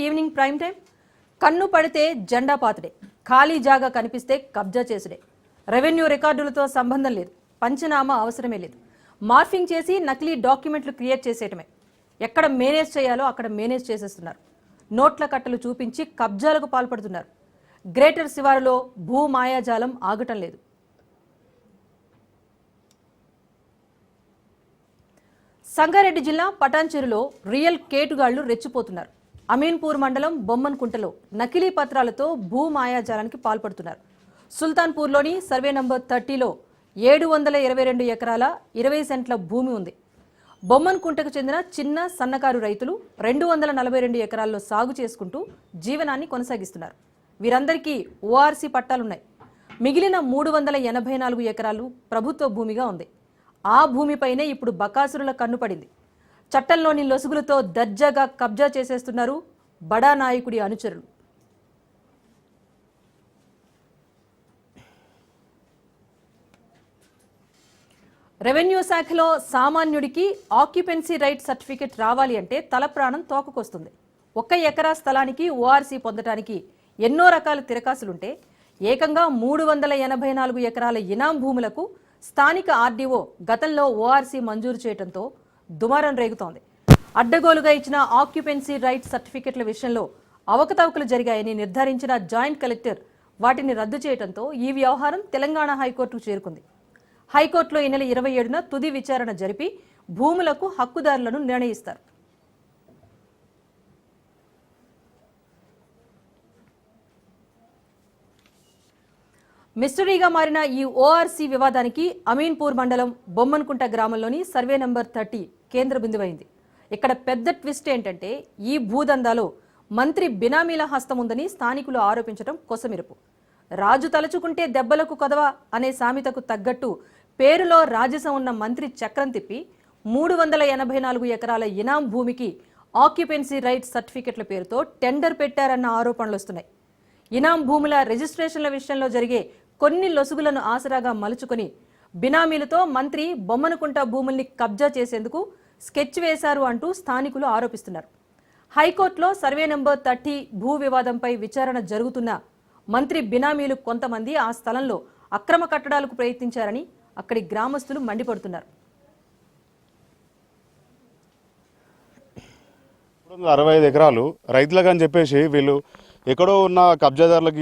Evening prime time. కన్ను పడితే జెండా పాతడే, ఖాళీ జాగా కనిపిస్తే కబ్జా చేసుడే. రెవెన్యూ రికార్డులతో సంబంధం లేదు, పంచనామా అవసరమే లేదు. మార్ఫింగ్ చేసి నకిలీ డాక్యుమెంట్లు క్రియేట్ చేసేయటమే. ఎక్కడ మేనేజ్ చేయాలో అక్కడ మేనేజ్ చేసేస్తున్నారు. నోట్ల కట్టలు చూపించి కబ్జాలకు పాల్పడుతున్నారు. గ్రేటర్ శివారులో భూ మాయాజాలం ఆగటం లేదు. సంగారెడ్డి జిల్లా పటాన్చెరులో రియల్ కేటుగాళ్లు రెచ్చిపోతున్నారు. అమీన్పూర్ మండలం బొమ్మన్కుంటలో నకిలీ పత్రాలతో భూ మాయాజాలానికి పాల్పడుతున్నారు. సుల్తాన్పూర్లోని సర్వే నంబర్ 30లో 722 ఎకరాల 20 సెంట్ల భూమి ఉంది. బొమ్మన్కుంటకు చెందిన చిన్న సన్నకారు రైతులు 242 ఎకరాల్లో సాగు చేసుకుంటూ జీవనాన్ని కొనసాగిస్తున్నారు. వీరందరికీ ఓఆర్సీ పట్టాలున్నాయి. మిగిలిన 384 ఎకరాలు ప్రభుత్వ భూమిగా ఉంది. ఆ భూమిపైనే ఇప్పుడు బకాసురుల కన్నుపడింది. చట్టంలోని లొసుగులతో దర్జాగా కబ్జా చేసేస్తున్నారు బడా నాయకుడి అనుచరులు. రెవెన్యూ శాఖలో సామాన్యుడికి ఆక్యుపెన్సీ రైట్ సర్టిఫికెట్ రావాలి అంటే తల ప్రాణం తోకకొస్తుంది. 1 ఎకరా స్థలానికి ఓఆర్సీ పొందడానికి ఎన్నో రకాల తిరకాసులుంటే ఏకంగా 384 ఎకరాల ఇనాం భూములకు స్థానిక ఆర్డీఓ గతంలో ఓఆర్సీ మంజూరు చేయడంతో దుమారం రేగుతోంది. అడ్డగోలుగా ఇచ్చిన ఆక్యుపెన్సీ రైట్ సర్టిఫికెట్ల విషయంలో అవకతవకలు జరిగాయని నిర్ధారించిన జాయింట్ కలెక్టర్ వాటిని రద్దు చేయడంతో ఈ వ్యవహారం తెలంగాణ హైకోర్టుకు చేరుకుంది. హైకోర్టులో ఈ నెల 27న తుది విచారణ జరిపి భూములకు హక్కుదారులను నిర్ణయిస్తారు. మిస్టరీగా మారిన ఈ ఓఆర్సీ వివాదానికి అమీన్పూర్ మండలం బొమ్మన్కుంట గ్రామంలోని సర్వే నంబర్ 30 కేంద్ర బిందువైంది. ఇక్కడ పెద్ద ట్విస్ట్ ఏంటంటే ఈ భూదందాలో మంత్రి బినామీల హస్తం ఉందని స్థానికులు ఆరోపించడం కొసమెరుపు. రాజు తలుచుకుంటే దెబ్బలకు కొదవా అనే సామెతకు తగ్గట్టు పేరులో రాజసం ఉన్న మంత్రి చక్రం తిప్పి 384 ఎకరాల ఇనాం భూమికి ఆక్యుపెన్సీ రైట్ సర్టిఫికెట్ల పేరుతో టెండర్ పెట్టారన్న ఆరోపణలు వస్తున్నాయి. ఇనాం భూముల రిజిస్ట్రేషన్ల విషయంలో జరిగే కొన్ని లొసుగులను ఆసరాగా మలుచుకొని బినామీలతో మంత్రి బొమ్మనుకుంట భూముల్ని కబ్జా చేసేందుకు స్కెచ్ వేశారు అంటూ స్థానికులు ఆరోపిస్తున్నారు. హైకోర్టులో సర్వే నంబర్ 30 భూ వివాదంపై విచారణ జరుగుతున్న మంత్రి బినామీలు కొంతమంది ఆ స్థలంలో అక్రమ కట్టడాలకు ప్రయత్నించారని అక్కడి గ్రామస్తులు మండిపడుతున్నారు. 65 ఎకరాలు రైతులకు అని చెప్పేసి వీళ్ళు ఎక్కడో ఉన్న కబ్జాదారులకు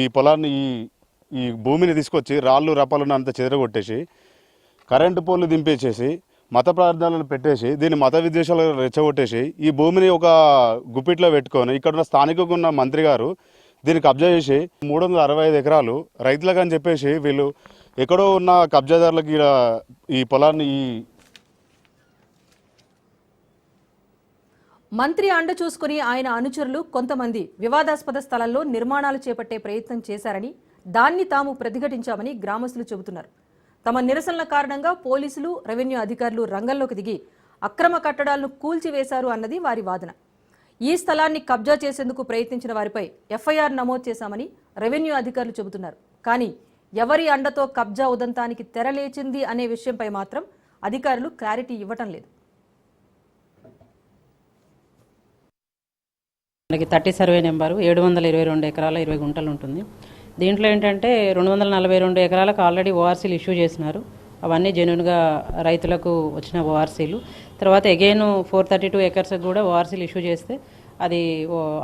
ఈ పొలాన్ని ఈ భూమిని తీసుకొచ్చి రాళ్ళు రపాలను అంతా చెదరగొట్టేసి కరెంటు పోల్లు దింపేసేసి మత ప్రార్థనలను పెట్టేసి దీన్ని మత విద్వేషాలు రెచ్చగొట్టేసి ఈ భూమిని ఒక గుప్పిట్లో పెట్టుకొని ఇక్కడ ఉన్న స్థానికంగా ఉన్న మంత్రి గారు దీన్ని కబ్జా చేసి 365 ఎకరాలు రైతులకు అని చెప్పేసి వీళ్ళు ఎక్కడో ఉన్న కబ్జాదారులకు ఈ పొలాన్ని మంత్రి అండ చూసుకుని ఆయన అనుచరులు కొంతమంది వివాదాస్పద స్థలంలో నిర్మాణాలు చేపట్టే ప్రయత్నం చేశారని దాన్ని తాము ప్రతిఘటించామని గ్రామస్తులు చెబుతున్నారు. తమ నిరసనల కారణంగా పోలీసులు రెవెన్యూ అధికారులు రంగంలోకి దిగి అక్రమ కట్టడాలను కూల్చివేశారు అన్నది వారి వాదన. ఈ స్థలాన్ని కబ్జా చేసేందుకు ప్రయత్నించిన వారిపై ఎఫ్ఐఆర్ నమోదు చేశామని రెవెన్యూ అధికారులు చెబుతున్నారు. కానీ ఎవరి అండతో కబ్జా ఉదంతానికి తెరలేచింది అనే విషయంపై మాత్రం అధికారులు క్లారిటీ ఇవ్వటం లేదు. మనకి 30 సర్వే నెంబరు 722 ఎకరాల 20 గుంటలు ఉంటుంది. దీంట్లో ఏంటంటే 242 ఎకరాలకు ఆల్రెడీ ఓఆర్సీలు ఇష్యూ చేసినారు. అవన్నీ జెన్యున్గా రైతులకు వచ్చిన ఓఆర్సీలు. తర్వాత అగైన్ 432 ఎకర్స్కి కూడా ఓఆర్సీలు ఇష్యూ చేస్తే అది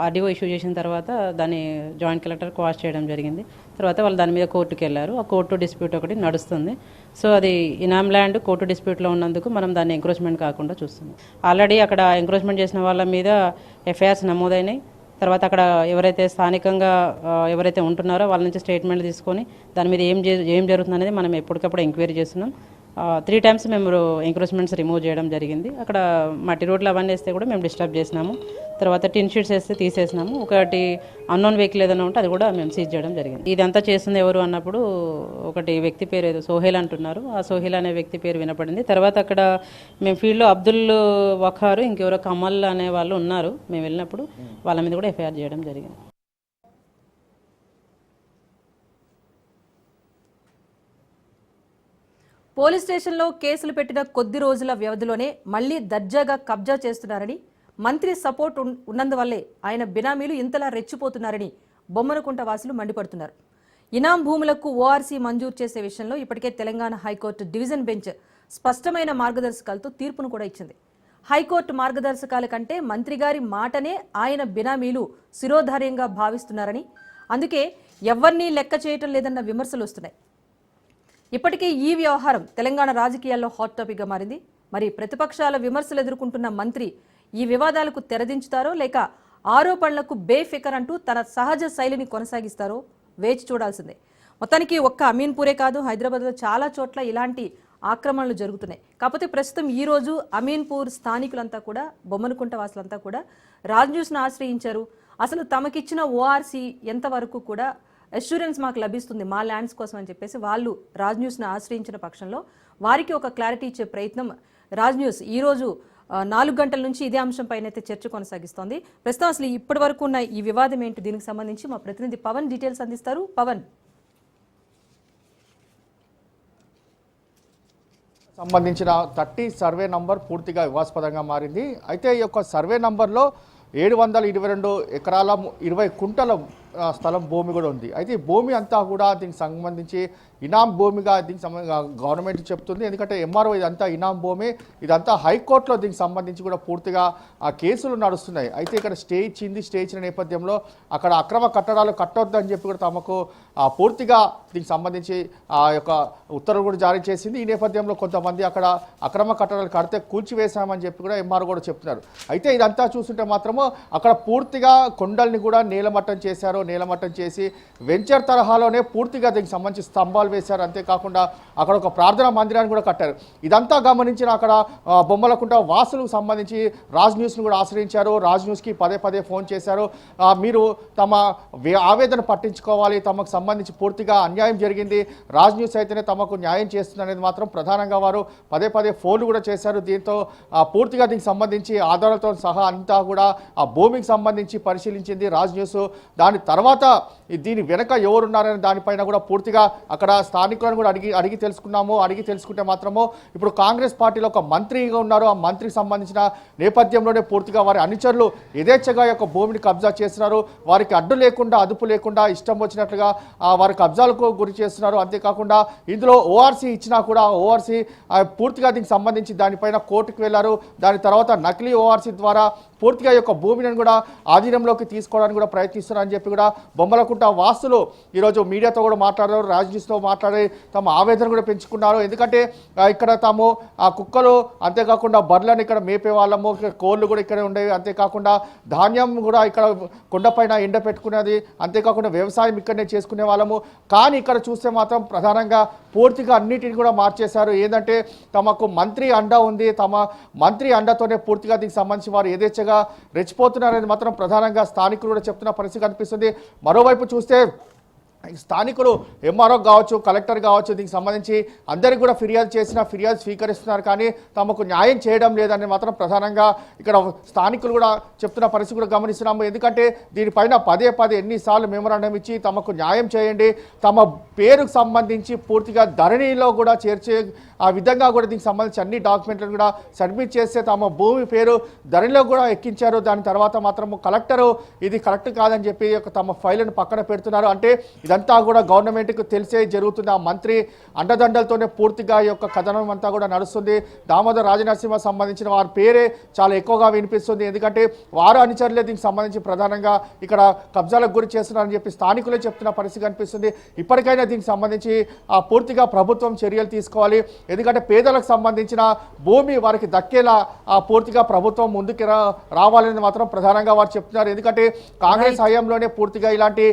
ఆర్డీఓ ఇష్యూ చేసిన తర్వాత దాన్ని జాయింట్ కలెక్టర్ క్వాష్ చేయడం జరిగింది. తర్వాత వాళ్ళు దాని మీద కోర్టుకు వెళ్ళారు. ఆ కోర్టు డిస్ప్యూట్ ఒకటి నడుస్తుంది. సో అది ఇనామ్ ల్యాండ్ కోర్టు డిస్ప్యూట్లో ఉన్నందుకు మనం దాన్ని ఎంక్రోచ్మెంట్ కాకుండా చూస్తున్నాం. ఆల్రెడీ అక్కడ ఎంక్రోచ్మెంట్ చేసిన వాళ్ళ మీద ఎఫ్ఐఆర్స్ నమోదైనాయి. తర్వాత అక్కడ ఎవరైతే స్థానికంగా ఎవరైతే ఉంటున్నారో వాళ్ళ నుంచి స్టేట్మెంట్ తీసుకొని దాని మీద ఏం జరుగుతుంది అనేది మనం ఎప్పటికప్పుడు ఎంక్వైరీ చేస్తున్నాం. 3 times మేము ఎంక్రోచ్మెంట్స్ రిమూవ్ చేయడం జరిగింది. అక్కడ మట్టి రోడ్లు అవన్నీ వేస్తే కూడా మేము డిస్టర్బ్ చేసినాము. తర్వాత టిన్ షీట్స్ వేస్తే తీసేసినాము. ఒకటి అన్నోన్ వెహికల్ ఏదైనా ఉంటే అది కూడా మేము సీజ్ చేయడం జరిగింది. ఇదంతా చేస్తుంది ఎవరు అన్నప్పుడు ఒకటి వ్యక్తి పేరు ఏదో సోహెల్ అంటున్నారు. ఆ సోహెల్ అనే వ్యక్తి పేరు వినపడింది. తర్వాత అక్కడ మేము ఫీల్డ్లో అబ్దుల్ వఖారు ఇంకెవరో కమల్ అనే వాళ్ళు ఉన్నారు. మేము వెళ్ళినప్పుడు వాళ్ళ మీద కూడా ఎఫ్ఐఆర్ చేయడం జరిగింది. పోలీస్ స్టేషన్లో కేసులు పెట్టిన కొద్ది రోజుల వ్యవధిలోనే మళ్లీ దర్జాగా కబ్జా చేస్తున్నారని మంత్రి సపోర్ట్ ఉన్నందువల్లే ఆయన బినామీలు ఇంతలా రెచ్చిపోతున్నారని బొమ్మనకుంట వాసులు మండిపడుతున్నారు. ఇనాం భూములకు ఓఆర్సీ మంజూరు చేసే విషయంలో ఇప్పటికే తెలంగాణ హైకోర్టు డివిజన్ బెంచ్ స్పష్టమైన మార్గదర్శకాలతో తీర్పును కూడా ఇచ్చింది. హైకోర్టు మార్గదర్శకాల కంటే మంత్రి గారి మాటనే ఆయన బినామీలు శిరోధార్యంగా భావిస్తున్నారని, అందుకే ఎవరినీ లెక్క చేయటం లేదన్న విమర్శలు వస్తున్నాయి. ఇప్పటికే ఈ వ్యవహారం తెలంగాణ రాజకీయాల్లో హాట్ టాపిక్గా మారింది. మరి ప్రతిపక్షాల విమర్శలు ఎదుర్కొంటున్న మంత్రి ఈ వివాదాలకు తెరదించుతారో లేక ఆరోపణలకు బేఫికర్ అంటూ తన సహజ శైలిని కొనసాగిస్తారో వేచి చూడాల్సిందే. మొత్తానికి ఒక్క అమీన్పూరే కాదు, హైదరాబాద్లో చాలా చోట్ల ఇలాంటి ఆక్రమణలు జరుగుతున్నాయి. కాకపోతే ప్రస్తుతం ఈ రోజు అమీన్పూర్ స్థానికులంతా కూడా, బొమ్మనకుంట వాసులంతా కూడా రాజ్ న్యూస్ను ఆశ్రయించారు. అసలు తమకిచ్చిన ఓఆర్సీ ఎంతవరకు కూడా అష్యూరెన్స్ మాకు లభిస్తుంది మా ల్యాండ్స్ కోసం అని చెప్పేసి వాళ్ళు రాజ్ న్యూస్ను ఆశ్రయించిన పక్షంలో వారికి ఒక క్లారిటీ ఇచ్చే ప్రయత్నం రాజ్ న్యూస్ ఈరోజు 4 గంటల నుంచి ఇదే అంశంపైన అయితే చర్చ కొనసాగిస్తోంది. ప్రస్తుతం అసలు ఇప్పటి వరకు ఉన్న ఈ వివాదం ఏంటి, దీనికి సంబంధించి మా ప్రతినిధి పవన్ డీటెయిల్స్ అందిస్తారు. పవన్, సంబంధించిన 30 సర్వే నంబర్ పూర్తిగా వివాదాస్పదంగా మారింది. అయితే ఈ యొక్క సర్వే నంబర్లో 722 ఎకరాల 20 కుంటల స్థలం భూమి కూడా ఉంది. అయితే ఈ భూమి అంతా కూడా దీనికి సంబంధించి ఇనాం భూమిగా దీనికి గవర్నమెంట్ చెప్తుంది. ఎందుకంటే ఎంఆర్ఓ ఇదంతా ఇనాం భూమి, ఇదంతా హైకోర్టులో దీనికి సంబంధించి కూడా పూర్తిగా ఆ కేసులు నడుస్తున్నాయి. అయితే ఇక్కడ స్టే ఇచ్చిన నేపథ్యంలో అక్కడ అక్రమ కట్టడాలు కట్టొద్దని చెప్పి కూడా తమకు పూర్తిగా దీనికి సంబంధించి ఆ యొక్క ఉత్తర్వులు కూడా జారీ చేసింది. ఈ నేపథ్యంలో కొంతమంది అక్కడ అక్రమ కట్టడాలు కడితే కూల్చివేశామని చెప్పి కూడా ఎంఆర్ఓ కూడా చెప్తున్నారు. అయితే ఇదంతా చూస్తుంటే మాత్రము అక్కడ పూర్తిగా కొండల్ని కూడా నేలమట్టం చేశారు. నేలమట్టం చేసి వెంచర్ తరహాలోనే పూర్తిగా దీనికి సంబంధించి స్తంభాలు వేశారు. అంతేకాకుండా అక్కడ ఒక ప్రార్థనా మందిరాన్ని కూడా కట్టారు. ఇదంతా గమనించిన అక్కడ బొమ్మలకుంట వాసులకు సంబంధించి రాజ్ న్యూస్ను కూడా ఆశ్రయించారు. రాజ్ న్యూస్కి పదే ఫోన్ చేశారు. మీరు తమ ఆవేదన పట్టించుకోవాలి, తమకు సంబంధించి పూర్తిగా అన్యాయం జరిగింది, రాజ్ న్యూస్ అయితేనే తమకు న్యాయం చేస్తుంది అనేది మాత్రం ప్రధానంగా వారు పదే ఫోన్లు కూడా చేశారు. దీంతో పూర్తిగా దీనికి సంబంధించి ఆధారాలతో సహా అంతా కూడా ఆ భూమికి సంబంధించి పరిశీలించింది రాజ్ న్యూస్. దాని తర్వాత దీని వెనక ఎవరున్నారనే దానిపైన కూడా పూర్తిగా అక్కడ స్థానికులను కూడా అడిగి తెలుసుకున్నాము. అడిగి తెలుసుకుంటే మాత్రము ఇప్పుడు కాంగ్రెస్ పార్టీలో ఒక మంత్రిగా ఉన్నారు. ఆ మంత్రికి సంబంధించిన నేపథ్యంలోనే పూర్తిగా వారి అనుచరులు యథేచ్ఛగా యొక్క భూమిని కబ్జా చేస్తున్నారు. వారికి అడ్డు లేకుండా అదుపు లేకుండా ఇష్టం వచ్చినట్లుగా వారి కబ్జాలకు గురి చేస్తున్నారు. అంతేకాకుండా ఇందులో ఓఆర్సీ ఇచ్చినా కూడా ఓఆర్సీ పూర్తిగా దీనికి సంబంధించి దానిపైన కోర్టుకు వెళ్లారు. దాని తర్వాత నకిలీ ఓఆర్సీ ద్వారా పూర్తిగా యొక్క భూమిని కూడా ఆధీనంలోకి తీసుకోవడానికి కూడా ప్రయత్నిస్తున్నారని చెప్పి కూడా బొమ్మలకుంట వాసులు ఈరోజు మీడియాతో కూడా మాట్లాడారు. రాజ్ న్యూస్తో మాట్లాడి తమ ఆవేదన కూడా పెంచుకున్నారు. ఎందుకంటే ఇక్కడ తాము ఆ కుక్కలు అంతేకాకుండా బర్లను ఇక్కడ మేపే వాళ్ళము, కోళ్ళు కూడా ఇక్కడే ఉండేవి. అంతేకాకుండా ధాన్యం కూడా ఇక్కడ కొండపైన ఎండ పెట్టుకునేది. అంతేకాకుండా వ్యవసాయం ఇక్కడనే చేసుకునే వాళ్ళము. కానీ ఇక్కడ చూస్తే మాత్రం ప్రధానంగా పూర్తిగా అన్నిటిని కూడా మార్చేశారు. ఏంటంటే తమకు మంత్రి అండ ఉంది, తమ మంత్రి అండతోనే పూర్తిగా దీనికి సంబంధించి వారు యథేచ్ఛగా రెచ్చిపోతున్నారని మాత్రం ప్రధానంగా స్థానికులు కూడా చెప్తున్న పరిస్థితి కనిపిస్తుంది. మరోవైపు చూస్తే స్థానికులు ఎంఆర్ఓ కావచ్చు, కలెక్టర్ కావచ్చు, దీనికి సంబంధించి అందరికీ కూడా ఫిర్యాదు స్వీకరిస్తున్నారు. కానీ తమకు న్యాయం చేయడం లేదని మాత్రం ప్రధానంగా ఇక్కడ స్థానికులు కూడా చెప్తున్న పరిస్థితి కూడా గమనిస్తున్నాము. ఎందుకంటే దీనిపైన పదే ఎన్నిసార్లు మెమోరాండం ఇచ్చి తమకు న్యాయం చేయండి, తమ పేరుకు సంబంధించి పూర్తిగా ధరణిలో కూడా చేర్చే ఆ విధంగా కూడా దీనికి సంబంధించి అన్ని డాక్యుమెంట్లను కూడా సబ్మిట్ చేస్తే తమ భూమి పేరు ధరణిలో కూడా ఎక్కించారు. దాని తర్వాత మాత్రము కలెక్టరు ఇది కరెక్ట్ కాదని చెప్పి తమ ఫైల్ను పక్కన పెడుతున్నారు. అంటే ఇదంతా కూడా గవర్నమెంట్కి తెలిసే జరుగుతుంది. ఆ మంత్రి అండదండలతోనే పూర్తిగా ఈ యొక్క కథనం అంతా కూడా నడుస్తుంది. దామోదర్ రాజనరసింహ సంబంధించిన వారి పేరే చాలా ఎక్కువగా వినిపిస్తుంది. ఎందుకంటే వారు అనుచరులే దీనికి సంబంధించి ప్రధానంగా ఇక్కడ కబ్జాలకు గురి చేస్తున్నారని చెప్పి స్థానికులే చెప్తున్న పరిస్థితి కనిపిస్తుంది. ఇప్పటికైనా దీనికి సంబంధించి పూర్తిగా ప్రభుత్వం చర్యలు తీసుకోవాలి. ఎందుకంటే పేదలకు సంబంధించిన భూమి వారికి దక్కేలా పూర్తిగా ప్రభుత్వం ముందుకు రావాలని మాత్రం ప్రధానంగా వారు చెప్తున్నారు. ఎందుకంటే కాంగ్రెస్ హయాంలోనే పూర్తిగా ఇలాంటి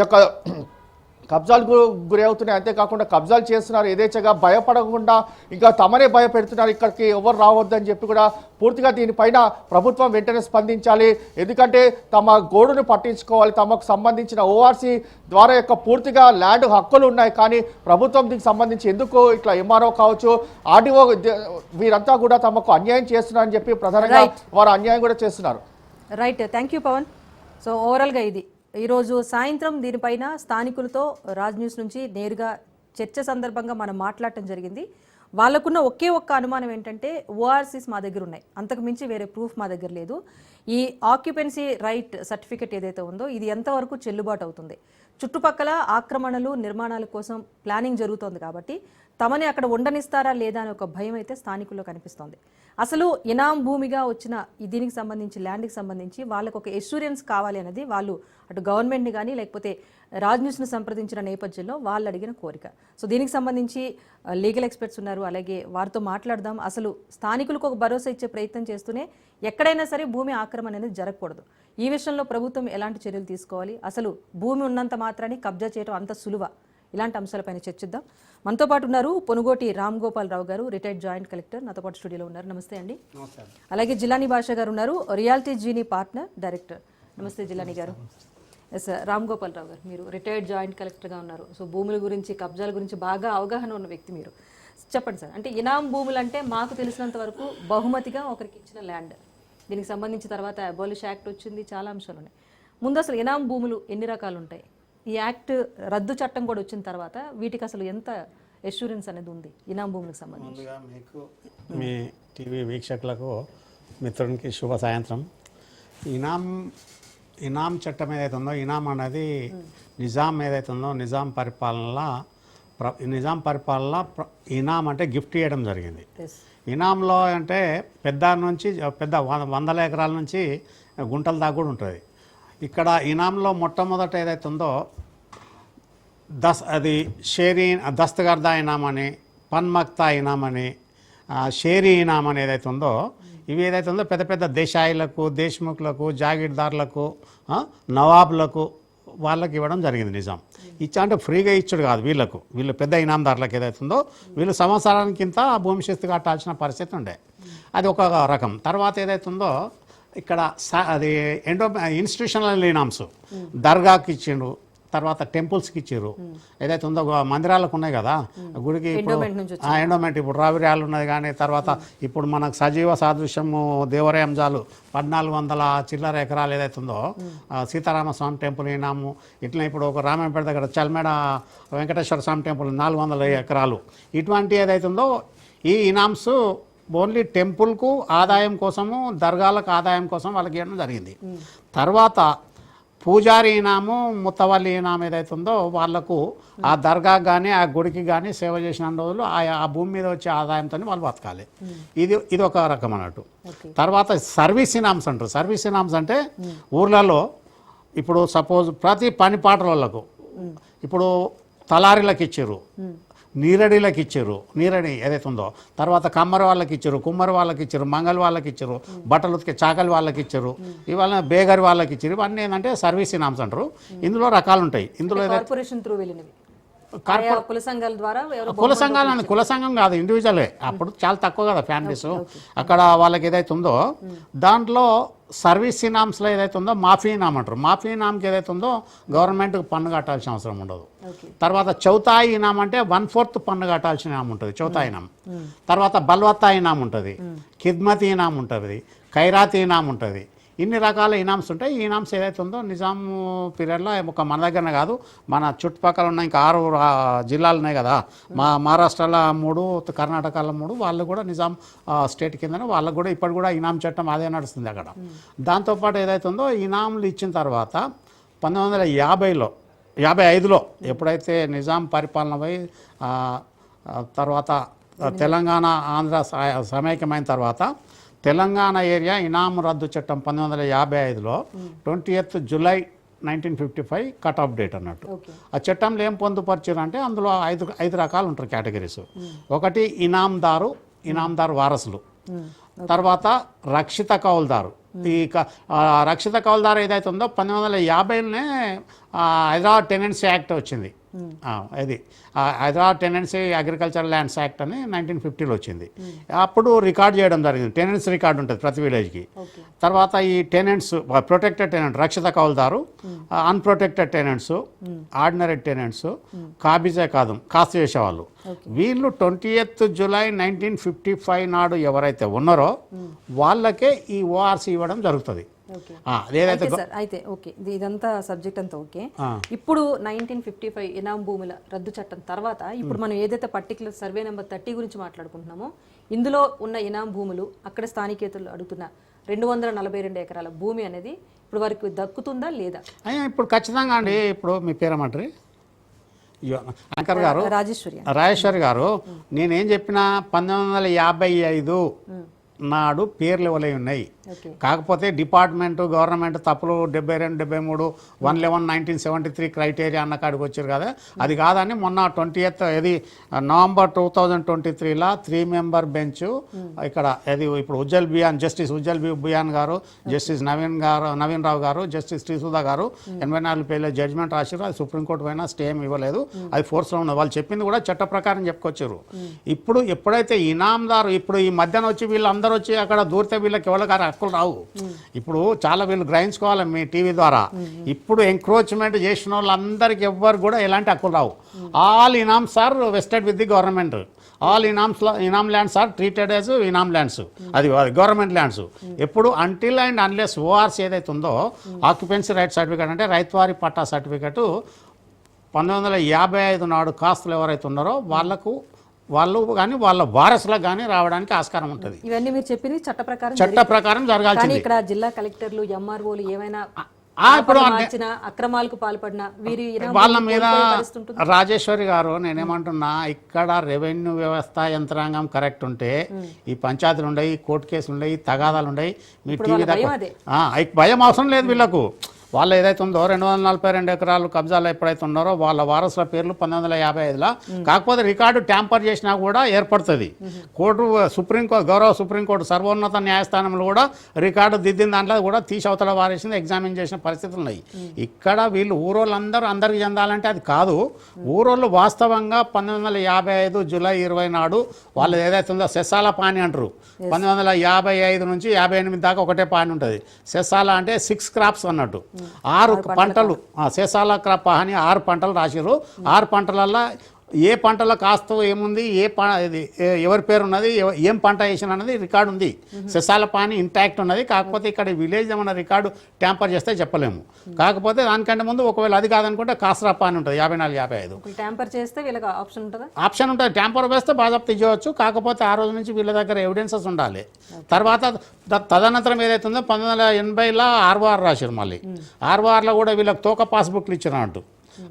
యొక్క కబ్జాలకు గురి అవుతున్నాయి. అంతేకాకుండా కబ్జాలు చేస్తున్నారు, యథేచ్ఛగా భయపడకుండా ఇంకా తమనే భయపెడుతున్నారు. ఇక్కడికి ఎవరు రావద్దని చెప్పి కూడా పూర్తిగా దీనిపైన ప్రభుత్వం వెంటనే స్పందించాలి. ఎందుకంటే తమ గోడును పట్టించుకోవాలి. తమకు సంబంధించిన ఓఆర్సీ ద్వారా యొక్క పూర్తిగా ల్యాండ్ హక్కులు ఉన్నాయి. కానీ ప్రభుత్వం దీనికి సంబంధించి ఎందుకు ఇట్లా ఎంఆర్ఓ కావచ్చు, ఆర్డీఓ వీరంతా కూడా తమకు అన్యాయం చేస్తున్నారని చెప్పి ప్రధానంగా వారు అన్యాయం కూడా చేస్తున్నారు. Right, thank you Pavan. So ఓవరాల్గా ఇది ఈరోజు సాయంత్రం దీనిపైన స్థానికులతో రాజ్ న్యూస్ నుంచి నేరుగా చర్చ సందర్భంగా మనం మాట్లాడటం జరిగింది. వాళ్ళకున్న ఒకే ఒక్క అనుమానం ఏంటంటే ఓఆర్సీస్ మా దగ్గర ఉన్నాయి, అంతకు మించి వేరే ప్రూఫ్ మా దగ్గర లేదు. ఈ ఆక్యుపెన్సీ రైట్ సర్టిఫికెట్ ఏదైతే ఉందో ఇది ఎంతవరకు చెల్లుబాటు అవుతుంది, చుట్టుపక్కల ఆక్రమణలు నిర్మాణాల కోసం ప్లానింగ్ జరుగుతోంది కాబట్టి తమని అక్కడ ఉండనిస్తారా లేదా అనే ఒక భయం అయితే స్థానికుల్లో కనిపిస్తోంది. అసలు ఇనాం భూమిగా వచ్చిన దీనికి సంబంధించి ల్యాండ్కి సంబంధించి వాళ్ళకు ఒక ఎష్యూరెన్స్ కావాలి అనేది వాళ్ళు అటు గవర్నమెంట్ని కానీ లేకపోతే రాజ్ న్యూస్ని సంప్రదించిన నేపథ్యంలో వాళ్ళు అడిగిన కోరిక. సో దీనికి సంబంధించి లీగల్ ఎక్స్పర్ట్స్ ఉన్నారు, అలాగే వారితో మాట్లాడదాం. అసలు స్థానికులకు ఒక భరోసా ఇచ్చే ప్రయత్నం చేస్తూనే ఎక్కడైనా సరే భూమి ఆక్రమణ అనేది జరగకూడదు, ఈ విషయంలో ప్రభుత్వం ఎలాంటి చర్యలు తీసుకోవాలి, అసలు భూమి ఉన్నంత మాత్రాన్ని కబ్జా చేయడం అంత సులువా, ఇలాంటి అంశాలపైన చర్చిద్దాం. మనతో పాటు ఉన్నారు పొనుగోటి రామ్ గోపాల్ రావు గారు, రిటైర్డ్ జాయింట్ కలెక్టర్, నాతో పాటు స్టూడియోలో ఉన్నారు. నమస్తే అండి. అలాగే జిలానీ భాష గారు ఉన్నారు, రియాలిటీ జీనీ పార్ట్నర్ డైరెక్టర్. నమస్తే జిలానీ గారు. ఎస్ రామ్ గోపాల్ రావు గారు, మీరు రిటైర్డ్ జాయింట్ కలెక్టర్గా ఉన్నారు. సో భూముల గురించి కబ్జాల గురించి బాగా అవగాహన ఉన్న వ్యక్తి మీరు. చెప్పండి సార్, అంటే ఇనాం భూములు అంటే మాకు తెలిసినంత వరకు బహుమతిగా ఒకరికి ఇచ్చిన ల్యాండ్, దీనికి సంబంధించి తర్వాత అబాలిష్ యాక్ట్ వచ్చింది, చాలా అంశాలు ఉన్నాయి. ముందు అసలు ఇనాం భూములు ఎన్ని రకాలు ఉంటాయి, ఈ యాక్ట్ రద్దు చట్టం కూడా వచ్చిన తర్వాత వీటికి అసలు ఎంత ఎష్యూరెన్స్ అనేది ఉంది ఇనాం భూములకు సంబంధించి? ముందుగా మీకు మీ టీవీ వీక్షకులకు మిత్రునికి శుభ సాయంత్రం. ఇనాం చట్టం ఏదైతే ఉందో, ఇనాం అనేది నిజాం ఏదైతే ఉందో నిజాం పరిపాలన ఇనాం అంటే గిఫ్ట్ ఇవ్వడం జరిగింది. ఇనాంలో అంటే పెద్ద నుంచి పెద్ద వందల ఎకరాల నుంచి గుంటల దాకా కూడా ఉంటుంది. ఇక్కడ ఇనాంలో మొట్టమొదట ఏదైతే ఉందో అది దస్తగర్దా ఇనాం అని, పన్మక్తా ఇనాం అని, షేరీ ఇనాం అని ఏదైతే ఉందో, ఇవి ఏదైతే ఉందో పెద్ద పెద్ద దేశాయిలకు, దేశ్ముఖులకు, జాగీర్దారులకు, నవాబులకు వాళ్ళకి ఇవ్వడం జరిగింది నిజాం. అంటే ఫ్రీగా ఇచ్చుడు కాదు, వీళ్ళు పెద్ద ఇనాందారులకు ఏదైతే ఉందో వీళ్ళు సంవత్సరానికి ఇంత భూమి శిస్తు కట్టాల్సిన పరిస్థితి ఉండే, అది ఒక రకం. తర్వాత ఏదైతే ఉందో ఇక్కడ అది ఇన్స్టిట్యూషనల్ ఇనామ్స్ ఇప్పుడు ఇచ్చిండ్రు, తర్వాత టెంపుల్స్కి ఇచ్చారు. ఏదైతే ఉందో మందిరాలకు ఉన్నాయి కదా, గుడికి ఎండోమెంట్ ఇప్పుడు రావిర్యాలు ఉన్నది. కానీ తర్వాత ఇప్పుడు మనకు సజీవ సాదృశ్యము దేవరాయంజాలు 1400 చిల్లర ఎకరాలు ఏదైతే ఉందో సీతారామస్వామి టెంపుల్ ఇనాము. ఇట్లా ఇప్పుడు ఒక రామాయంపేట దగ్గర చల్మేడ వెంకటేశ్వర స్వామి టెంపుల్ 400 ఎకరాలు. ఇటువంటి ఏదైతే ఉందో ఈ ఇనామ్స్ ఓన్లీ టెంపుల్కు ఆదాయం కోసము, దర్గాలకు ఆదాయం కోసం వాళ్ళకి ఇవ్వడం జరిగింది. తర్వాత పూజారి ఇనాము, ముత్తవల్లి ఇనాం ఏదైతే ఉందో వాళ్లకు ఆ దర్గా కానీ ఆ గుడికి కానీ సేవ చేసిన రోజులు ఆ భూమి మీద వచ్చే ఆదాయంతో వాళ్ళు బతకాలి. ఇది ఒక రకం అన్నట్టు. తర్వాత సర్వీస్ ఇనామ్స్ అంటారు. సర్వీస్ ఇనామ్స్ అంటే ఊర్లలో ఇప్పుడు సపోజ్ ప్రతి పని పాటల వాళ్ళకు ఇప్పుడు తలారీలకు ఇచ్చారు, నీరడిలకు ఇచ్చారు, నీరడి ఏదైతే ఉందో, తర్వాత కమ్మరి వాళ్ళకి ఇచ్చారు, కుమ్మరి వాళ్ళకి ఇచ్చారు, మంగళ వాళ్ళకి ఇచ్చారు, బట్టలు ఉతికే చాకలి వాళ్ళకి ఇచ్చారు, ఇవాళ బేగరి వాళ్ళకి ఇచ్చారు. ఇవన్నీ ఏంటంటే సర్వీస్ ఇనామ్స్ అంటారు. ఇందులో రకాలు ఉంటాయి. ఇందులో కుల సంఘం కాదు, ఇండివిజువలే. అప్పుడు చాలా తక్కువ కదా ఫ్యామిలీస్. అక్కడ వాళ్ళకి ఏదైతే ఉందో దాంట్లో సర్వీస్ ఇనామ్స్లో ఏదైతే ఉందో మాఫీ ఇనామ్ అంటారు. మాఫీ ఇనామ్కి ఏదైతే ఉందో గవర్నమెంట్కి పన్ను కట్టాల్సిన అవసరం ఉండదు. తర్వాత చౌతాయి ఇనామ్ అంటే 1/4 పన్ను కట్టాల్సిన ఇనామ్ ఉంటుంది, చౌతాయి ఇనామ్. తర్వాత బల్వత్తా ఇనామ్ ఉంటుంది, ఖిద్మతీ ఇనామ్ ఉంటుంది, ఖైరాతీ ఇనామ్ ఉంటుంది. ఇన్ని రకాల ఇనామ్స్ ఉంటాయి. ఈ ఇనామ్స్ ఏదైతే ఉందో నిజాం పీరియడ్లో ఒక మన దగ్గరనే కాదు, మన చుట్టుపక్కల ఉన్న ఇంకా 6 జిల్లాలు ఉన్నాయి కదా, మహారాష్ట్రలో 3, కర్ణాటకలో 3, వాళ్ళు కూడా నిజాం స్టేట్ కిందనే వాళ్ళకు కూడా ఇప్పటి కూడా ఇనాం చట్టం అదే నడుస్తుంది అక్కడ. దాంతోపాటు ఏదైతే ఉందో ఇనాంలు ఇచ్చిన తర్వాత 1955లో ఎప్పుడైతే నిజాం పరిపాలన పోయి తర్వాత తెలంగాణ ఆంధ్ర సమైక్యమైన తర్వాత తెలంగాణ ఏరియా ఇనాం రద్దు చట్టం 1955లో 20th July 1955 cut off date అన్నట్టు. ఆ చట్టంలో ఏం పొందుపరిచారు అంటే అందులో 5 రకాలు ఉంటారు కేటగిరీస్. ఒకటి ఇనాందారు వారసులు, తర్వాత రక్షిత కౌలుదారు. ఈ రక్షిత కౌలుదారు ఏదైతే ఉందో 1950లోనే హైదరాబాద్ టెనెన్సీ యాక్ట్ వచ్చింది. ఇది Hyderabad tenancy agriculture lands act అని 1950లో వచ్చింది. అప్పుడు రికార్డ్ చేయడం జరిగింది. టెనెన్స్ రికార్డు ఉంటుంది ప్రతి విలేజ్కి. తర్వాత ఈ టెనెంట్స్, ప్రొటెక్టెడ్ టెనెంట్, రక్షిత కౌలుదారు, అన్ప్రొటెక్టెడ్ టెనెంట్స్, ఆర్డినరీ టెనెంట్స్, కాబిజా కాదు కాస్తు చేసేవాళ్ళు, వీళ్ళు 20th July 1955 నాడు ఎవరైతే ఉన్నారో వాళ్ళకే ఈ ఓఆర్సీ ఇవ్వడం జరుగుతుంది. ఓకే అదేదైతే అయితే సార్ అయితే ఓకే ఇదంతా సబ్జెక్ట్ అంతా ఓకే. ఇప్పుడు 1955 ఇనాం భూముల రద్దు చట్టం తర్వాత ఇప్పుడు మనం ఏదైతే పర్టికులర్ సర్వే నెంబర్ 30 గురించి మాట్లాడుకుంటున్నామో ఇందులో ఉన్న ఇనాం భూములు అక్కడ స్థానికేతలు అడుగుతున్న 242 ఎకరాల భూమి అనేది ఇప్పుడు వారికి దక్కుతుందా లేదా? ఇప్పుడు ఖచ్చితంగా అండి. ఇప్పుడు మీ పేరేమంటారు? యాంకర్ గారు రాజేశ్వరి గారు, నేనేం చెప్పినా 1955 నాడు పేర్లు ఇవ్వలే ఉన్నాయి. కాకపోతే డిపార్ట్మెంట్ గవర్నమెంట్ తప్పులు 72, 73, 111/1973 క్రైటీరియా అన్న కాడికి వచ్చారు కదా, అది కాదని మొన్న 20th నవంబర్ 2023లా 3 మెంబర్ బెంచ్ ఇక్కడ అది ఇప్పుడు జస్టిస్ ఉజ్జల్ బియాన్ గారు, జస్టిస్ నవీన్ రావు గారు, జస్టిస్ శ్రీసుధా గారు 84 పేర్ల జడ్జిమెంట్ రాశారు. అది సుప్రీంకోర్టు పైన స్టే ఇవ్వలేదు, అది ఫోర్స్లో ఉన్నది. వాళ్ళు చెప్పింది కూడా చట్ట ప్రకారం చెప్పుకొచ్చారు. ఇప్పుడు ఎప్పుడైతే ఇనాందారు ఇప్పుడు ఈ మధ్యాహ్నం వచ్చి వీళ్ళందరూ వచ్చి అక్కడ దూరితే వీళ్ళకి ఎవరికి హక్కులు రావు. ఇప్పుడు చాలా వీళ్ళు గ్రహించుకోవాలి మీ టీవీ ద్వారా. ఇప్పుడు ఎంక్రోచ్మెంట్ చేసిన వాళ్ళందరికీ ఎవ్వరు కూడా ఎలాంటి హక్కులు రావు. All inams are vested with the government. All inam lands are treated as inam lands, అది గవర్నమెంట్ ల్యాండ్స్. ఎప్పుడు అంటిల్ అండ్ అన్లెస్ ఓఆర్సీ ఏదైతే ఉందో ఆక్యుపెన్సీ రైట్ సర్టిఫికేట్ అంటే రైతువారి పట్టా సర్టిఫికేట్ 1955 నాడు కాస్తులు ఎవరైతే ఉన్నారో వాళ్ళు కానీ వాళ్ళ వారసులకు కానీ రావడానికి ఆస్కారం ఉంటుంది. ఇవన్నీ మీరు చెప్పింది చట్ట ప్రకారం జరగాల్సింది. ఇక్కడ జిల్లా కలెక్టర్లు ఎంఆర్ఓలు ఏమైనా ఇప్పుడు అక్రమాలకు పాల్పడిన వీరి వాళ్ళ మీద రాజేశ్వరి గారు నేనేమంటున్నా, ఇక్కడ రెవెన్యూ వ్యవస్థ యంత్రాంగం కరెక్ట్ ఉంటే ఈ పంచాయతీలు ఉండయి, కోర్టు కేసులు ఉండయి, తగాదాలు ఉండయి. మీ టీవీ భయం అవసరం లేదు వీళ్ళకు. వాళ్ళు ఏదైతే ఉందో 242 ఎకరాలు కబ్జాలు ఎప్పుడైతే ఉన్నారో వాళ్ళ వారసుల పేర్లు 1955లో, కాకపోతే రికార్డు ట్యాంపర్ చేసినా కూడా ఏర్పడుతుంది. గౌరవ సుప్రీంకోర్టు సర్వోన్నత న్యాయస్థానంలో కూడా రికార్డు దిద్దిన దాంట్లో కూడా తీసి అవతల వారేసింది, ఎగ్జామిన్ చేసిన పరిస్థితులు ఉన్నాయి. ఇక్కడ వీళ్ళు ఊరోళ్ళందరూ అందరికి చెందాలంటే అది కాదు. ఊరోళ్ళు వాస్తవంగా 1955 జూలై 20 నాడు వాళ్ళు ఏదైతే ఉందో సెస్సాల పాని అంటారు. 1955 నుంచి 58 దాకా ఒకటే పాని ఉంటుంది. సెస్సాల అంటే 6 క్రాప్స్ అన్నట్టు, 6 పంటలు. శేషాల క్రాప్ అని 6 పంటలు రాసిరు. 6 పంటలల్లో ఏ పంటలో కాస్తో ఏముంది, ఎవరి పేరు ఉన్నది, ఏం పంట వేసిన అన్నది రికార్డు ఉంది. శశాల పాని ఇంటాక్ట్ ఉన్నది. కాకపోతే ఇక్కడ విలేజ్ ఏమన్నా రికార్డు ట్యాంపర్ చేస్తే చెప్పలేము. కాకపోతే దానికంటే ముందు ఒకవేళ అది కాదనుకుంటే కాసరా పాని ఉంటుంది 54, 55. ట్యాంపర్ చేస్తే వీళ్ళకి ఆప్షన్ ఉంటుంది. ట్యాంపర్ వేస్తే బాజాప్తా ఇవ్వచ్చు. కాకపోతే ఆ రోజు నుంచి వీళ్ళ దగ్గర ఎవిడెన్సెస్ ఉండాలి. తర్వాత తదనంతరం ఏదైతే ఉందో 1980లో ROR రాశారు. మళ్ళీ RORలో కూడా వీళ్ళకి తోక పాస్బుక్లు ఇచ్చిన అంటూ.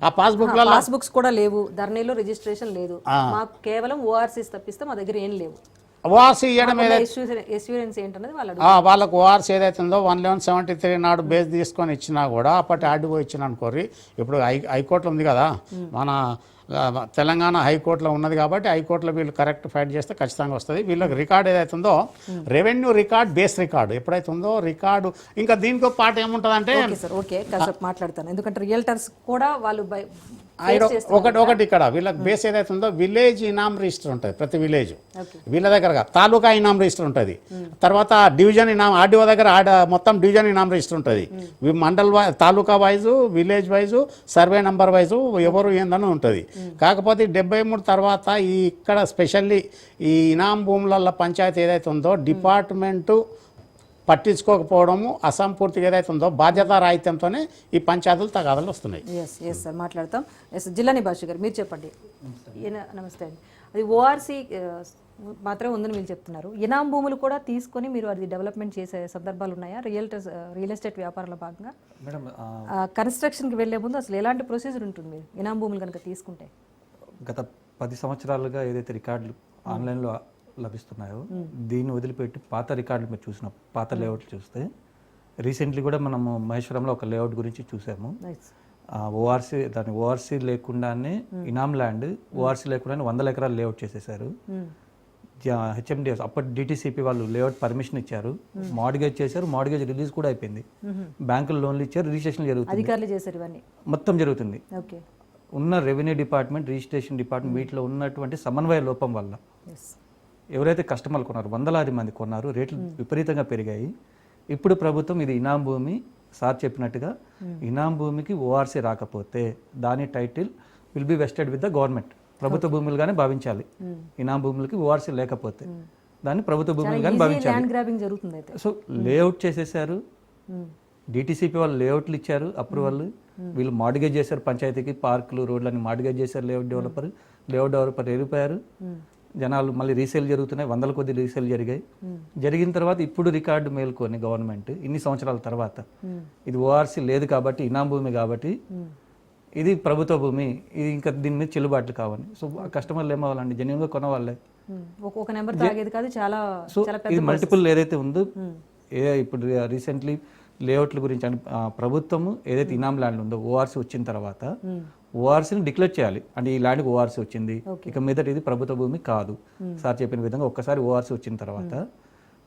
ఆ పాస్బుక్స్ కూడా లేవు, ధరణిలో రిజిస్ట్రేషన్ లేదు, మాకు కేవలం ఓఆర్సీస్ తప్పిస్తే మా దగ్గర ఏం లేవు. ఓఆర్సీ ఇవ్వడం వాళ్ళకు ఓఆర్సీ ఏదైతే ఉందో 11173 నాడు బేస్ తీసుకొని ఇచ్చినా కూడా అప్పటి ఆర్డీఓ ఇచ్చిన అనుకోరి. ఇప్పుడు హైకోర్టులో ఉంది కదా, మన తెలంగాణ హైకోర్టులో ఉన్నది కాబట్టి హైకోర్టులో వీళ్ళు కరెక్ట్ ఫైట్ చేస్తే ఖచ్చితంగా వస్తుంది. వీళ్ళకి రికార్డు ఏదైతే ఉందో రెవెన్యూ రికార్డ్, బేస్ రికార్డు ఎప్పుడైతే ఉందో రికార్డు. ఇంకా దీనికి ఒక పాట ఏముంటుందంటే మాట్లాడతాను, ఎందుకంటే రియల్టర్స్ కూడా వాళ్ళు ఒకటి ఇక్కడ వీళ్ళకి బేస్ ఏదైతే ఉందో విలేజ్ ఇనామ్ రిజిస్టర్ ఉంటుంది. ప్రతి విలేజ్ వీళ్ళ దగ్గర తాలూకా ఇనామ్ రిజిస్టర్ ఉంటుంది. తర్వాత డివిజన్ ఇనామ్ ఆర్డీఓ దగ్గర మొత్తం డివిజన్ ఇనామ్ రిజిస్టర్ ఉంటుంది. Mandal taluka wise, village wise, survey number wise ఎవరు ఏందని ఉంటుంది. కాకపోతే 73 తర్వాత ఇక్కడ స్పెషల్లీ ఈ ఇనాం భూముల పంచాయతీ ఏదైతే ఉందో డిపార్ట్మెంటు పట్టించుకోకపోవడము, అసంపూర్తిగా ఏదైతే ఉందో బాధ్యత రాహిత్యంతోనే ఈ పంచాయతీలు తగాదాలు వస్తున్నాయి. ఎస్ సార్ మాట్లాడతాం. జిల్లాని భాష గారు మీరు చెప్పండి. నమస్తే అండి. అది ఓఆర్సీ మాత్రమే ఉందని మీరు చెప్తున్నారు. ఇనాం భూములు కూడా తీసుకొని మీరు అది డెవలప్మెంట్ చేసే సందర్భాలు ఉన్నాయా? రియల్ ఎస్టేట్ వ్యాపారంలో భాగంగా కన్స్ట్రక్షన్కి వెళ్లే ముందు అసలు ఎలాంటి ప్రొసీజర్ ఉంటుంది ఇనాం భూములు కనుక తీసుకుంటే? గత 10 సంవత్సరాలుగా ఏదైతే రికార్డులు ఆన్లైన్లో లభిస్తున్నాయో దీన్ని వదిలిపెట్టి పాత రికార్డులు మీరు చూసిన పాత లేఅవుట్లు చూస్తే రీసెంట్లీ కూడా మనము మహేశ్వరంలో ఒక లేఅవుట్ గురించి చూసాము. ఓఆర్సీ లేకుండానే ఇనామ్ ల్యాండ్ ఓఆర్సీ లేకుండానే 100 ఎకరాలు లేఅవుట్ చేసేసారు. హెచ్ఎండిఎస్ అప్పటి డిటిసిపి వాళ్ళు లేఅవుట్ పర్మిషన్ ఇచ్చారు, మార్గేజ్ చేశారు, మార్గేజ్ రిలీజ్ కూడా అయిపోయింది, బ్యాంకులు లోన్లు ఇచ్చారు, రిజిస్ట్రేషన్ జరుగుతుంది, మొత్తం జరుగుతుంది. ఉన్న రెవెన్యూ డిపార్ట్మెంట్, రిజిస్ట్రేషన్ డిపార్ట్మెంట్ వీటిలో ఉన్నటువంటి సమన్వయ లోపం వల్ల ఎవరైతే కస్టమర్లు కొన్నారు, వందలాది మంది కొన్నారు, రేట్లు విపరీతంగా పెరిగాయి. ఇప్పుడు ప్రభుత్వం ఇది ఇనాం భూమి, సార్ చెప్పినట్టుగా ఇనాం భూమికి ఓఆర్సీ రాకపోతే దాని title will be vested with the government, ప్రభుత్వ భూములుగానే భావించాలి. ఇనాం భూములకి ఓఆర్సీ లేకపోతే దాన్ని ప్రభుత్వ భూములుగానే భావించాలి. సో లేఅవుట్ చేసేసారు, డిటీసీపీ వాళ్ళు లేఅవుట్లు ఇచ్చారు అప్రూవల్, వీళ్ళు మార్డిగేజ్ చేశారు పంచాయతీకి, పార్కులు రోడ్లని మార్డిగేజ్ చేశారు లేఅవుట్ డెవలపర్ వెళ్ళిపోయారు. జనాలు మళ్ళీ రీసేల్ జరుగుతున్నాయి, వందల కొద్ది రీసేల్ జరిగాయి. జరిగిన తర్వాత ఇప్పుడు రికార్డు మేల్కొని గవర్నమెంట్ ఇన్ని సంవత్సరాల తర్వాత ఇది ఓఆర్సీ లేదు కాబట్టి, ఇనాం భూమి కాబట్టి ఇది ప్రభుత్వ భూమి, ఇది ఇంకా దీని మీద చెల్లుబాట్లు కావాలి. సో కస్టమర్లు ఏమవ్వాలండి, జెన్యున్గా కొనవాళ్ళే. ఒక నెంబర్ తాగేది కాదు, చాలా సో ఇది మల్టిపుల్ ఏదైతే ఉందో ఇప్పుడు రీసెంట్లీ లేఅవుట్ల గురించి ప్రభుత్వము ఏదైతే ఇనాం ల్యాండ్ ఉందో ఓఆర్సీ వచ్చిన తర్వాత ఓఆర్సీని డిక్లేర్ చేయాలి. అంటే ఈ ల్యాండ్కి ఓఆర్సీ వచ్చింది, ఇక మీదట ఇది ప్రభుత్వ భూమి కాదు. సార్ చెప్పిన విధంగా ఒక్కసారి ఓఆర్సీ వచ్చిన తర్వాత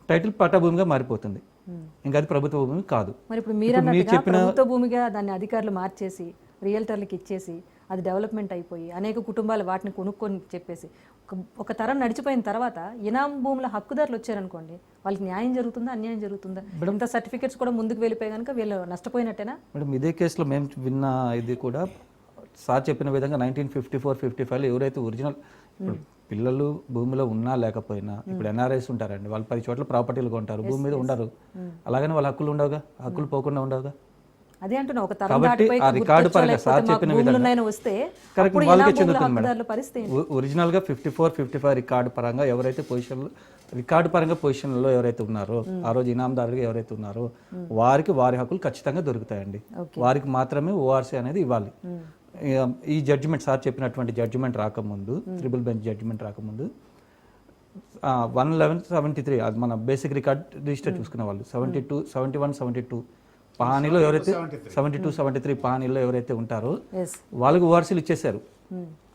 టైటిల్ పట్టా భూమిగా మారిపోతుంది, ఇంకా అది ప్రభుత్వ భూమి కాదు. మరి ఇప్పుడు మీరు చెప్పిన ప్రభుత్వ భూమిగా దాన్ని అధికారులు మార్చేసి రియల్టర్లకు ఇచ్చేసి అది డెవలప్మెంట్ అయిపోయి అనేక కుటుంబాలు వాటిని కొనుక్కొని చెప్పేసి ఒక తరం నడిచిపోయిన తర్వాత ఇనాం భూముల హక్కుదారులు వచ్చారనుకోండి, వాళ్ళకి న్యాయం జరుగుతుందా అన్యాయం జరుగుతుందా? ఇంత సర్టిఫికేట్స్ కూడా ముందుకు వెళ్ళిపోయి కనుక వీళ్ళు నష్టపోయినట్టేనా? మేడం ఇదే కేసులో మేము విన్న ఇది కూడా సార్ చెప్పిన విధంగా 1954-55 ఎవరైతే ఒరిజినల్ పిల్లలు భూమిలో ఉన్నా లేకపోయినా, ఇప్పుడు ఎన్ఆర్ఐస్ ఉంటారండి, వాళ్ళు 10 చోట్ల ప్రాపర్టీలు కొంటారు, భూమి మీద ఉండరు, అలాగని వాళ్ళ హక్కులు ఉండవుగా, హక్కులు పోకుండా ఉండవుగా. అదే అంటున్నా, ఒక తరం కాబట్టి ఆ రికార్డు పరంగా సార్ చెప్పిన విధంగా వస్తే కరెక్ట్ వాళ్ళకే చెందుతుంది మేడం. ఒరిజినల్ గా 54-55 రికార్డు పరంగా ఎవరైతే పొజిషన్లో రికార్డు పరంగా పొజిషన్లో ఎవరైతే ఉన్నారో, ఆ రోజు ఇనాందారుగా ఎవరైతే ఉన్నారో వారికి వారి హక్కులు ఖచ్చితంగా దొరుకుతాయండి. వారికి మాత్రమే ఓఆర్సీ అనేది ఇవ్వాలి. ఈ జడ్జిమెంట్ సార్ చెప్పినటువంటి జడ్జిమెంట్ రాకముందు, ట్రిపుల్ బెంచ్ జడ్జిమెంట్ రాకముందు 11173 అది మన బేసిక్ రికార్డ్ రిజిస్టర్ చూసుకునే వాళ్ళు 72, 71, 72 పహానీలో ఎవరైతే 72, 73 పహానీలో ఎవరైతే ఉంటారో వాళ్ళకి ఓఆర్సీలు ఇచ్చేశారు.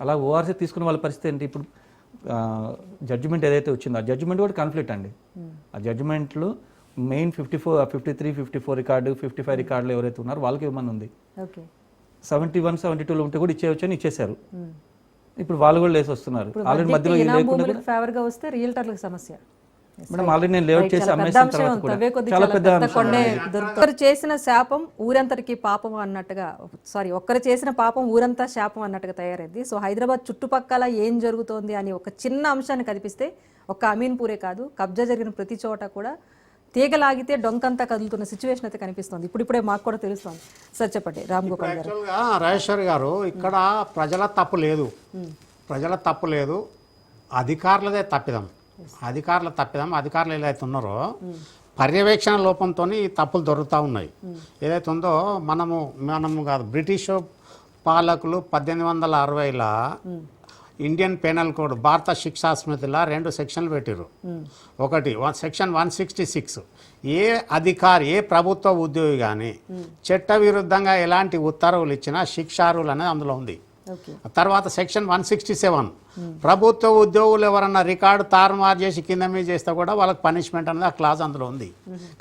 అలా ఓఆర్సీ తీసుకున్న వాళ్ళ పరిస్థితి ఏంటి? ఇప్పుడు జడ్జిమెంట్ ఏదైతే వచ్చిందో ఆ జడ్జిమెంట్ కూడా కాన్ఫ్లిక్ట్ అండి. ఆ జడ్జిమెంట్లో మెయిన్ 53, 54 రికార్డు, 55 రికార్డులో ఎవరైతే ఉన్నారో వాళ్ళకి ఇవ్వమని ఉంది. 71, 72లో ఉంటే కూడా ఇచ్చేయచ్చని ఇచ్చేశారు. ఇప్పుడు వాళ్ళు కూడా లేసి వస్తున్నారు. ఆల్రెడీ మధ్యలో ఫేవర్ గా వస్తే రియల్టర్లకు సమస్య. మేడం ఆల్రెడీ నేను లేఅవుట్ చేసి అమ్మేసిన తర్వాత కూడా చాలా పెద్ద ఒక్కరు చేసిన శాపం ఊరంతటికి పాపం అన్నట్టుగా, ఒక్కరు చేసిన పాపం ఊరంతా శాపం అన్నట్టుగా తయారైంది. సో హైదరాబాద్ చుట్టుపక్కల ఏం జరుగుతోంది అని ఒక చిన్న అంశాన్ని కనిపిస్తే ఒక్క అమీన్పూరే కాదు, కబ్జా జరిగిన ప్రతి చోట కూడా తీగలాగితే డొంకంతా కదులుతున్న సిచ్యువేషన్ అయితే కనిపిస్తోంది. ఇప్పుడిప్పుడే మాకు కూడా తెలుస్తోంది. సార్ చెప్పండి రామ్ గోపాల్ గారు. రాజేశ్వర్ గారు, ఇక్కడ ప్రజల తప్పు లేదు, అధికారులదే తప్పిదం. అధికారులు ఏదైతే ఉన్నారో పర్యవేక్షణ లోపంతో ఈ తప్పులు దొరుకుతూ ఉన్నాయి. ఏదైతే ఉందో మనము కాదు, బ్రిటిష్ పాలకులు 1860లో ఇండియన్ పెనల్ కోడ్, భారత శిక్షా స్మృతిలో 2 సెక్షన్లు పెట్టారు. ఒకటి సెక్షన్ 166, ఏ ప్రభుత్వ ఉద్యోగి కానీ చట్ట విరుద్ధంగా ఎలాంటి ఉత్తర్వులు ఇచ్చినా శిక్షార్హులు అనేది అందులో ఉంది. తర్వాత సెక్షన్ 167, ప్రభుత్వ ఉద్యోగులు ఎవరన్నా రికార్డు తారుమారు చేసి కింద మీద చేస్తే కూడా వాళ్ళకి పనిష్మెంట్ అనేది ఆ క్లాజ్ అందులో ఉంది.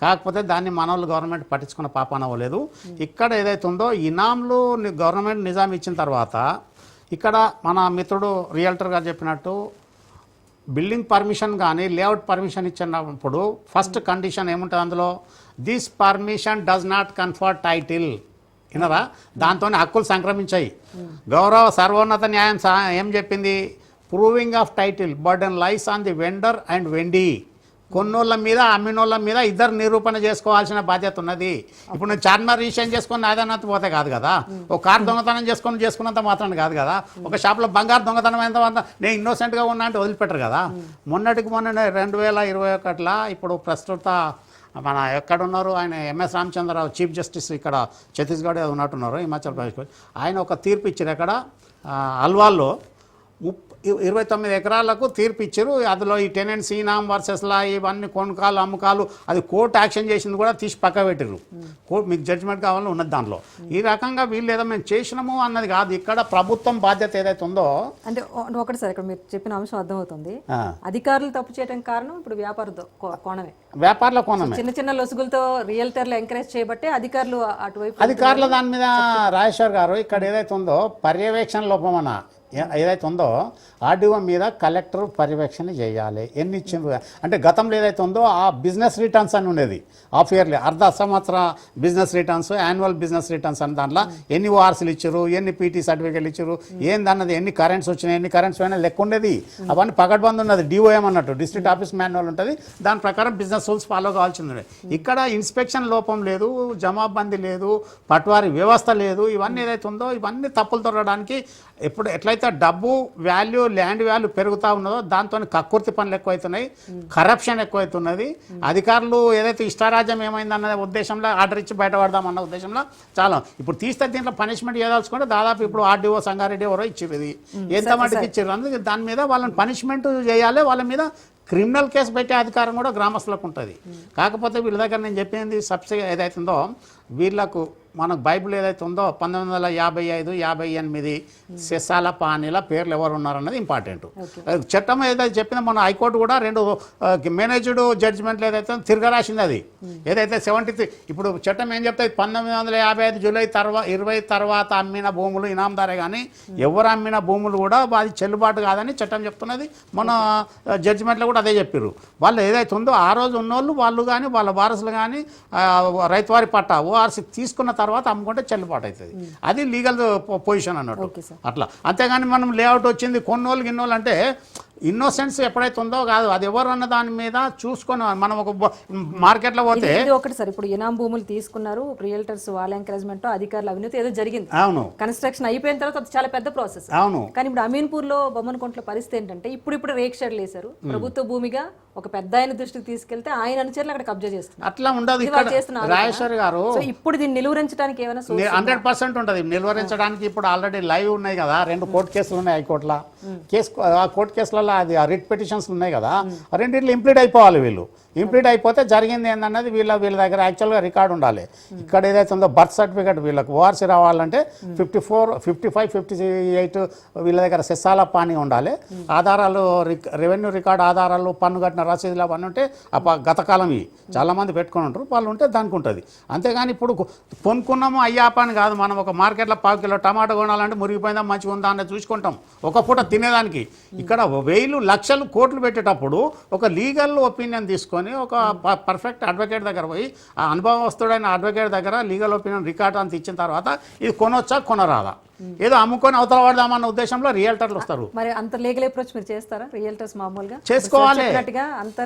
కాకపోతే దాన్ని మనోళ్ళు గవర్నమెంట్ పట్టించుకున్న పాపాన అవ్వలేదు. ఇక్కడ ఏదైతే ఉందో ఇనాంలు గవర్నమెంట్ నిజాం ఇచ్చిన తర్వాత ఇక్కడ మన మిత్రుడు రియల్టర్ గారు చెప్పినట్టు బిల్డింగ్ పర్మిషన్ కానీ లేఅవుట్ పర్మిషన్ ఇచ్చినప్పుడు ఫస్ట్ కండిషన్ ఏముంటుంది అందులో, this permission does not confer title. వినరా? దాంతోనే హక్కులు సంక్రమించాయి. గౌరవ సర్వోన్నత న్యాయం ఏం చెప్పింది? Proving of title burden lies on the vendor and vendee. కొన్నోళ్ళ మీద అమ్మినోళ్ళ మీద ఇద్దరు నిరూపణ చేసుకోవాల్సిన బాధ్యత ఉన్నది. ఇప్పుడు నేను చార్మినార్ రిజిస్ట్రేషన్ చేసుకుని అదనంత పోతే కాదు కదా, ఒక కార్ దొంగతనం చేసుకున్నంత మాత్రం కాదు కదా, ఒక షాప్లో బంగారు దొంగతనం ఎంత నేను ఇన్నోసెంట్గా ఉన్నా అంటే వదిలిపెట్టరు కదా. మొన్న 2021 ఇప్పుడు ప్రస్తుత మన ఎక్కడున్నారు ఆయన ఎంఎస్ రామచంద్రరావు చీఫ్ జస్టిస్ ఇక్కడ ఛత్తీస్గఢ్ ఉన్నట్టున్నారు, హిమాచల్ ప్రదేశ్. ఆయన ఒక తీర్పు ఇచ్చారు అక్కడ అల్వాల్లో 29 ఎకరాలకు తీర్పు ఇచ్చారు. అందులో ఈ టెనెన్సీ ఇనాం వర్సెస్లా ఇవన్నీ కొనుకాలు అమ్మకాలు అది కోర్టు యాక్షన్ చేసింది కూడా తీసి పక్క పెట్టారు. కోర్టు మీకు జడ్జిమెంట్ కావాలని ఉన్నది దాంట్లో. ఈ రకంగా వీళ్ళు ఏదో మేము చేసినాము అన్నది కాదు, ఇక్కడ ప్రభుత్వం బాధ్యత ఏదైతే ఉందో. అంటే ఒకటి సార్ ఇక్కడ మీరు చెప్పిన అంశం అర్థమవుతుంది. అధికారులు తప్పు చేయడానికి కారణం ఇప్పుడు వ్యాపారుల కోణమే. చిన్న లొసుగులతో రియల్టర్లు ఎంకరేజ్ చేయబట్టే అధికారులు అటువైపు దాని మీద రాజేశ్వర్ గారు ఇక్కడ ఏదైతే ఉందో పర్యవేక్షణ లోపమన ఏదైతే ఉందో ఆర్డీఓ మీద కలెక్టర్ పర్యవేక్షణ చేయాలి. ఎన్ని ఇచ్చిండ్రు అంటే గతంలో ఏదైతే ఉందో ఆ బిజినెస్ రిటర్న్స్ అని ఉండేది, హాఫ్ ఇయర్లీ అర్ధ సంవత్సర business returns, annual business returns అని దాంట్లో ఎన్ని ఓఆర్సీలు ఇచ్చారు, ఎన్ని పీటీ సర్టిఫికేట్లు ఇచ్చారు, ఏందన్నది ఎన్ని కరెంట్స్ వచ్చినాయి, ఎన్ని కరెంట్స్ పోయినా లెక్క ఉండేది. అవన్నీ పకడ్బందీ ఉన్నది. డిఓఎం అన్నట్టు డిస్ట్రిక్ట్ ఆఫీస్ మాన్యువల్ ఉంటుంది, దాని ప్రకారం బిజినెస్ రూల్స్ ఫాలో కావాల్సింది. ఇక్కడ ఇన్స్పెక్షన్ లోపం లేదు, జమాబందీ లేదు, పట్వారీ వ్యవస్థ లేదు. ఇవన్నీ ఏదైతే ఉందో ఇవన్నీ తప్పులు తొలగడానికి ఎట్లయితే డబ్బు వాల్యూ, ల్యాండ్ వాల్యూ పెరుగుతూ ఉన్నదో దాంతో కక్కుర్తి పనులు ఎక్కువైతున్నాయి, కరప్షన్ ఎక్కువైతున్నది. అధికారులు ఏదైతే ఇష్టారాజ్యం ఏమైందన్న ఉద్దేశంలో ఆర్డర్ ఇచ్చి బయటపడదామన్న ఉద్దేశంలో చాలా ఇప్పుడు తీస్తే దీంట్లో పనిష్మెంట్ చేయదలుచుకుంటే దాదాపు ఇప్పుడు ఆర్డీఓ సంగారెడ్డి ఎవరో ఇచ్చారు, ఇది ఎంత మటుకు ఇచ్చారు. అందుకే దాని మీద వాళ్ళని పనిష్మెంట్ చేయాలి, వాళ్ళ మీద క్రిమినల్ కేసు పెట్టే అధికారం కూడా గ్రామస్తులకు ఉంటుంది. కాకపోతే వీళ్ళ దగ్గర నేను చెప్పింది సబ్సిడీ ఏదైతుందో వీళ్ళకు మనకు బైబిల్ ఏదైతే ఉందో 1955, 58 సెసాల పానీల పేర్లు ఎవరు ఉన్నారన్నది ఇంపార్టెంట్. చట్టం ఏదైతే చెప్పిందో మన హైకోర్టు కూడా 2 మేనేజ్డ్ జడ్జిమెంట్లు ఏదైతే తిరగరాసింది. అది ఏదైతే 73 ఇప్పుడు చట్టం ఏం చెప్తుంది, 1955 జూలై 20 తర్వాత అమ్మిన భూములు ఇనాందారే కానీ ఎవరు అమ్మిన భూములు కూడా అది చెల్లుబాటు కాదని చట్టం చెప్తున్నది. మన జడ్జిమెంట్లో కూడా అదే చెప్పారు. వాళ్ళు ఏదైతే ఉందో ఆ రోజు ఉన్నోళ్ళు వాళ్ళు కానీ వాళ్ళ వారసులు కానీ రైతువారి పట్టా ఓఆర్సీ తీసుకున్న తర్వాత అమ్ముకుంటే చెల్లుబాటు అవుతుంది. అది లీగల్ పొజిషన్ అన్నట్టు అట్లా. అంతేగాని మనం లేఅవుట్ వచ్చింది కొన్నోళ్ళు గిన్నోళ్ళు అంటే ఇన్నోసెన్స్ ఎప్పుడైతే ఉందో కాదు, అది ఎవరు అన్న దాని మీద చూసుకొని మనం ఒక మార్కెట్లో పోతే ఒకటి సార్ ఇప్పుడు ఇనాం భూములు తీసుకున్నారు, రియల్టర్స్ వాళ్ళ ఎంకరేజ్మెంట్, అధికారుల అవినీతి ఏదో జరిగింది. అవును, కన్స్ట్రక్షన్ అయిపోయిన తర్వాత అది చాలా పెద్ద ప్రాసెస్. అవును. కానీ ఇప్పుడు అమీన్పూర్ లో బొమ్మనకుంట్ల పరిస్థితి ఏంటంటే ఇప్పుడు రేక్ షెడ్లు వేశారు, ప్రభుత్వ భూమిగా ఒక పెద్ద ఆయన దృష్టికి తీసుకెళ్తే ఆయన అనుచరులు అక్కడ కబ్జా చేస్తున్నారు. అట్లా ఉండదు రాజేశ్వరి గారు. ఇప్పుడు దీన్ని నిలువరించడానికి ఏమైనా 100% ఉంటుంది. నిలువరించడానికి ఇప్పుడు ఆల్రెడీ లైవ్ ఉన్నాయి కదా, 2 కోర్టు కేసులు ఉన్నాయి హైకోర్టులో. ఆ కోర్టు కేసులలో అది రిట్ పిటిషన్స్ ఉన్నాయి కదా, రెండింటిలో ఇంప్లీట్ అయిపోవాలి. వీళ్ళు ఇంప్లీట్ అయిపోతే జరిగింది ఏందన్నది వీళ్ళ దగ్గర యాక్చువల్గా రికార్డు ఉండాలి. ఇక్కడ ఏదైతే ఉందో బర్త్ సర్టిఫికేట్ వీళ్ళకి ఓఆర్సీ రావాలంటే 54, 55, 58 వీళ్ళ దగ్గర సెస్సాల పానీ ఉండాలి. ఆధారాలు రెవెన్యూ రికార్డు ఆధారాలు, పన్ను కట్టిన రసీదులు అవన్నీ ఉంటే గతకాలం ఇవి చాలామంది పెట్టుకుని ఉంటారు, వాళ్ళు ఉంటే దానికి ఉంటుంది. అంతేగాని ఇప్పుడు కొనుక్కున్నాము అయ్యా పని కాదు. మనం ఒక మార్కెట్లో 1/4 కిలో టమాటా కొనాలంటే మురిగిపోయిందా మంచిగా ఉందా అనేది చూసుకుంటాం ఒక పూట తినేదానికి. ఇక్కడ 1000 లక్షలు కోట్లు పెట్టేటప్పుడు ఒక లీగల్ ఒపీనియన్ తీసుకొని ఒక పర్ఫెక్ట్ అడ్వకేట్ దగ్గర పోయి ఆ అనుభవస్తుడైన అడ్వకేట్ దగ్గర లీగల్ ఒపీనియన్ రికార్డ్ అంత ఇచ్చిన తర్వాత ఇది కొనొచ్చా కొనరాదా, ఏదో అమ్ముకొని అవతల పడదామన్న ఉద్దేశంలో రియల్టర్లు వస్తారు. మరి అంత లీగల్ అప్రోచ్ మీరు చేస్తారా? రియల్టర్స్ మామూలుగా చేసుకోవాలి. అంత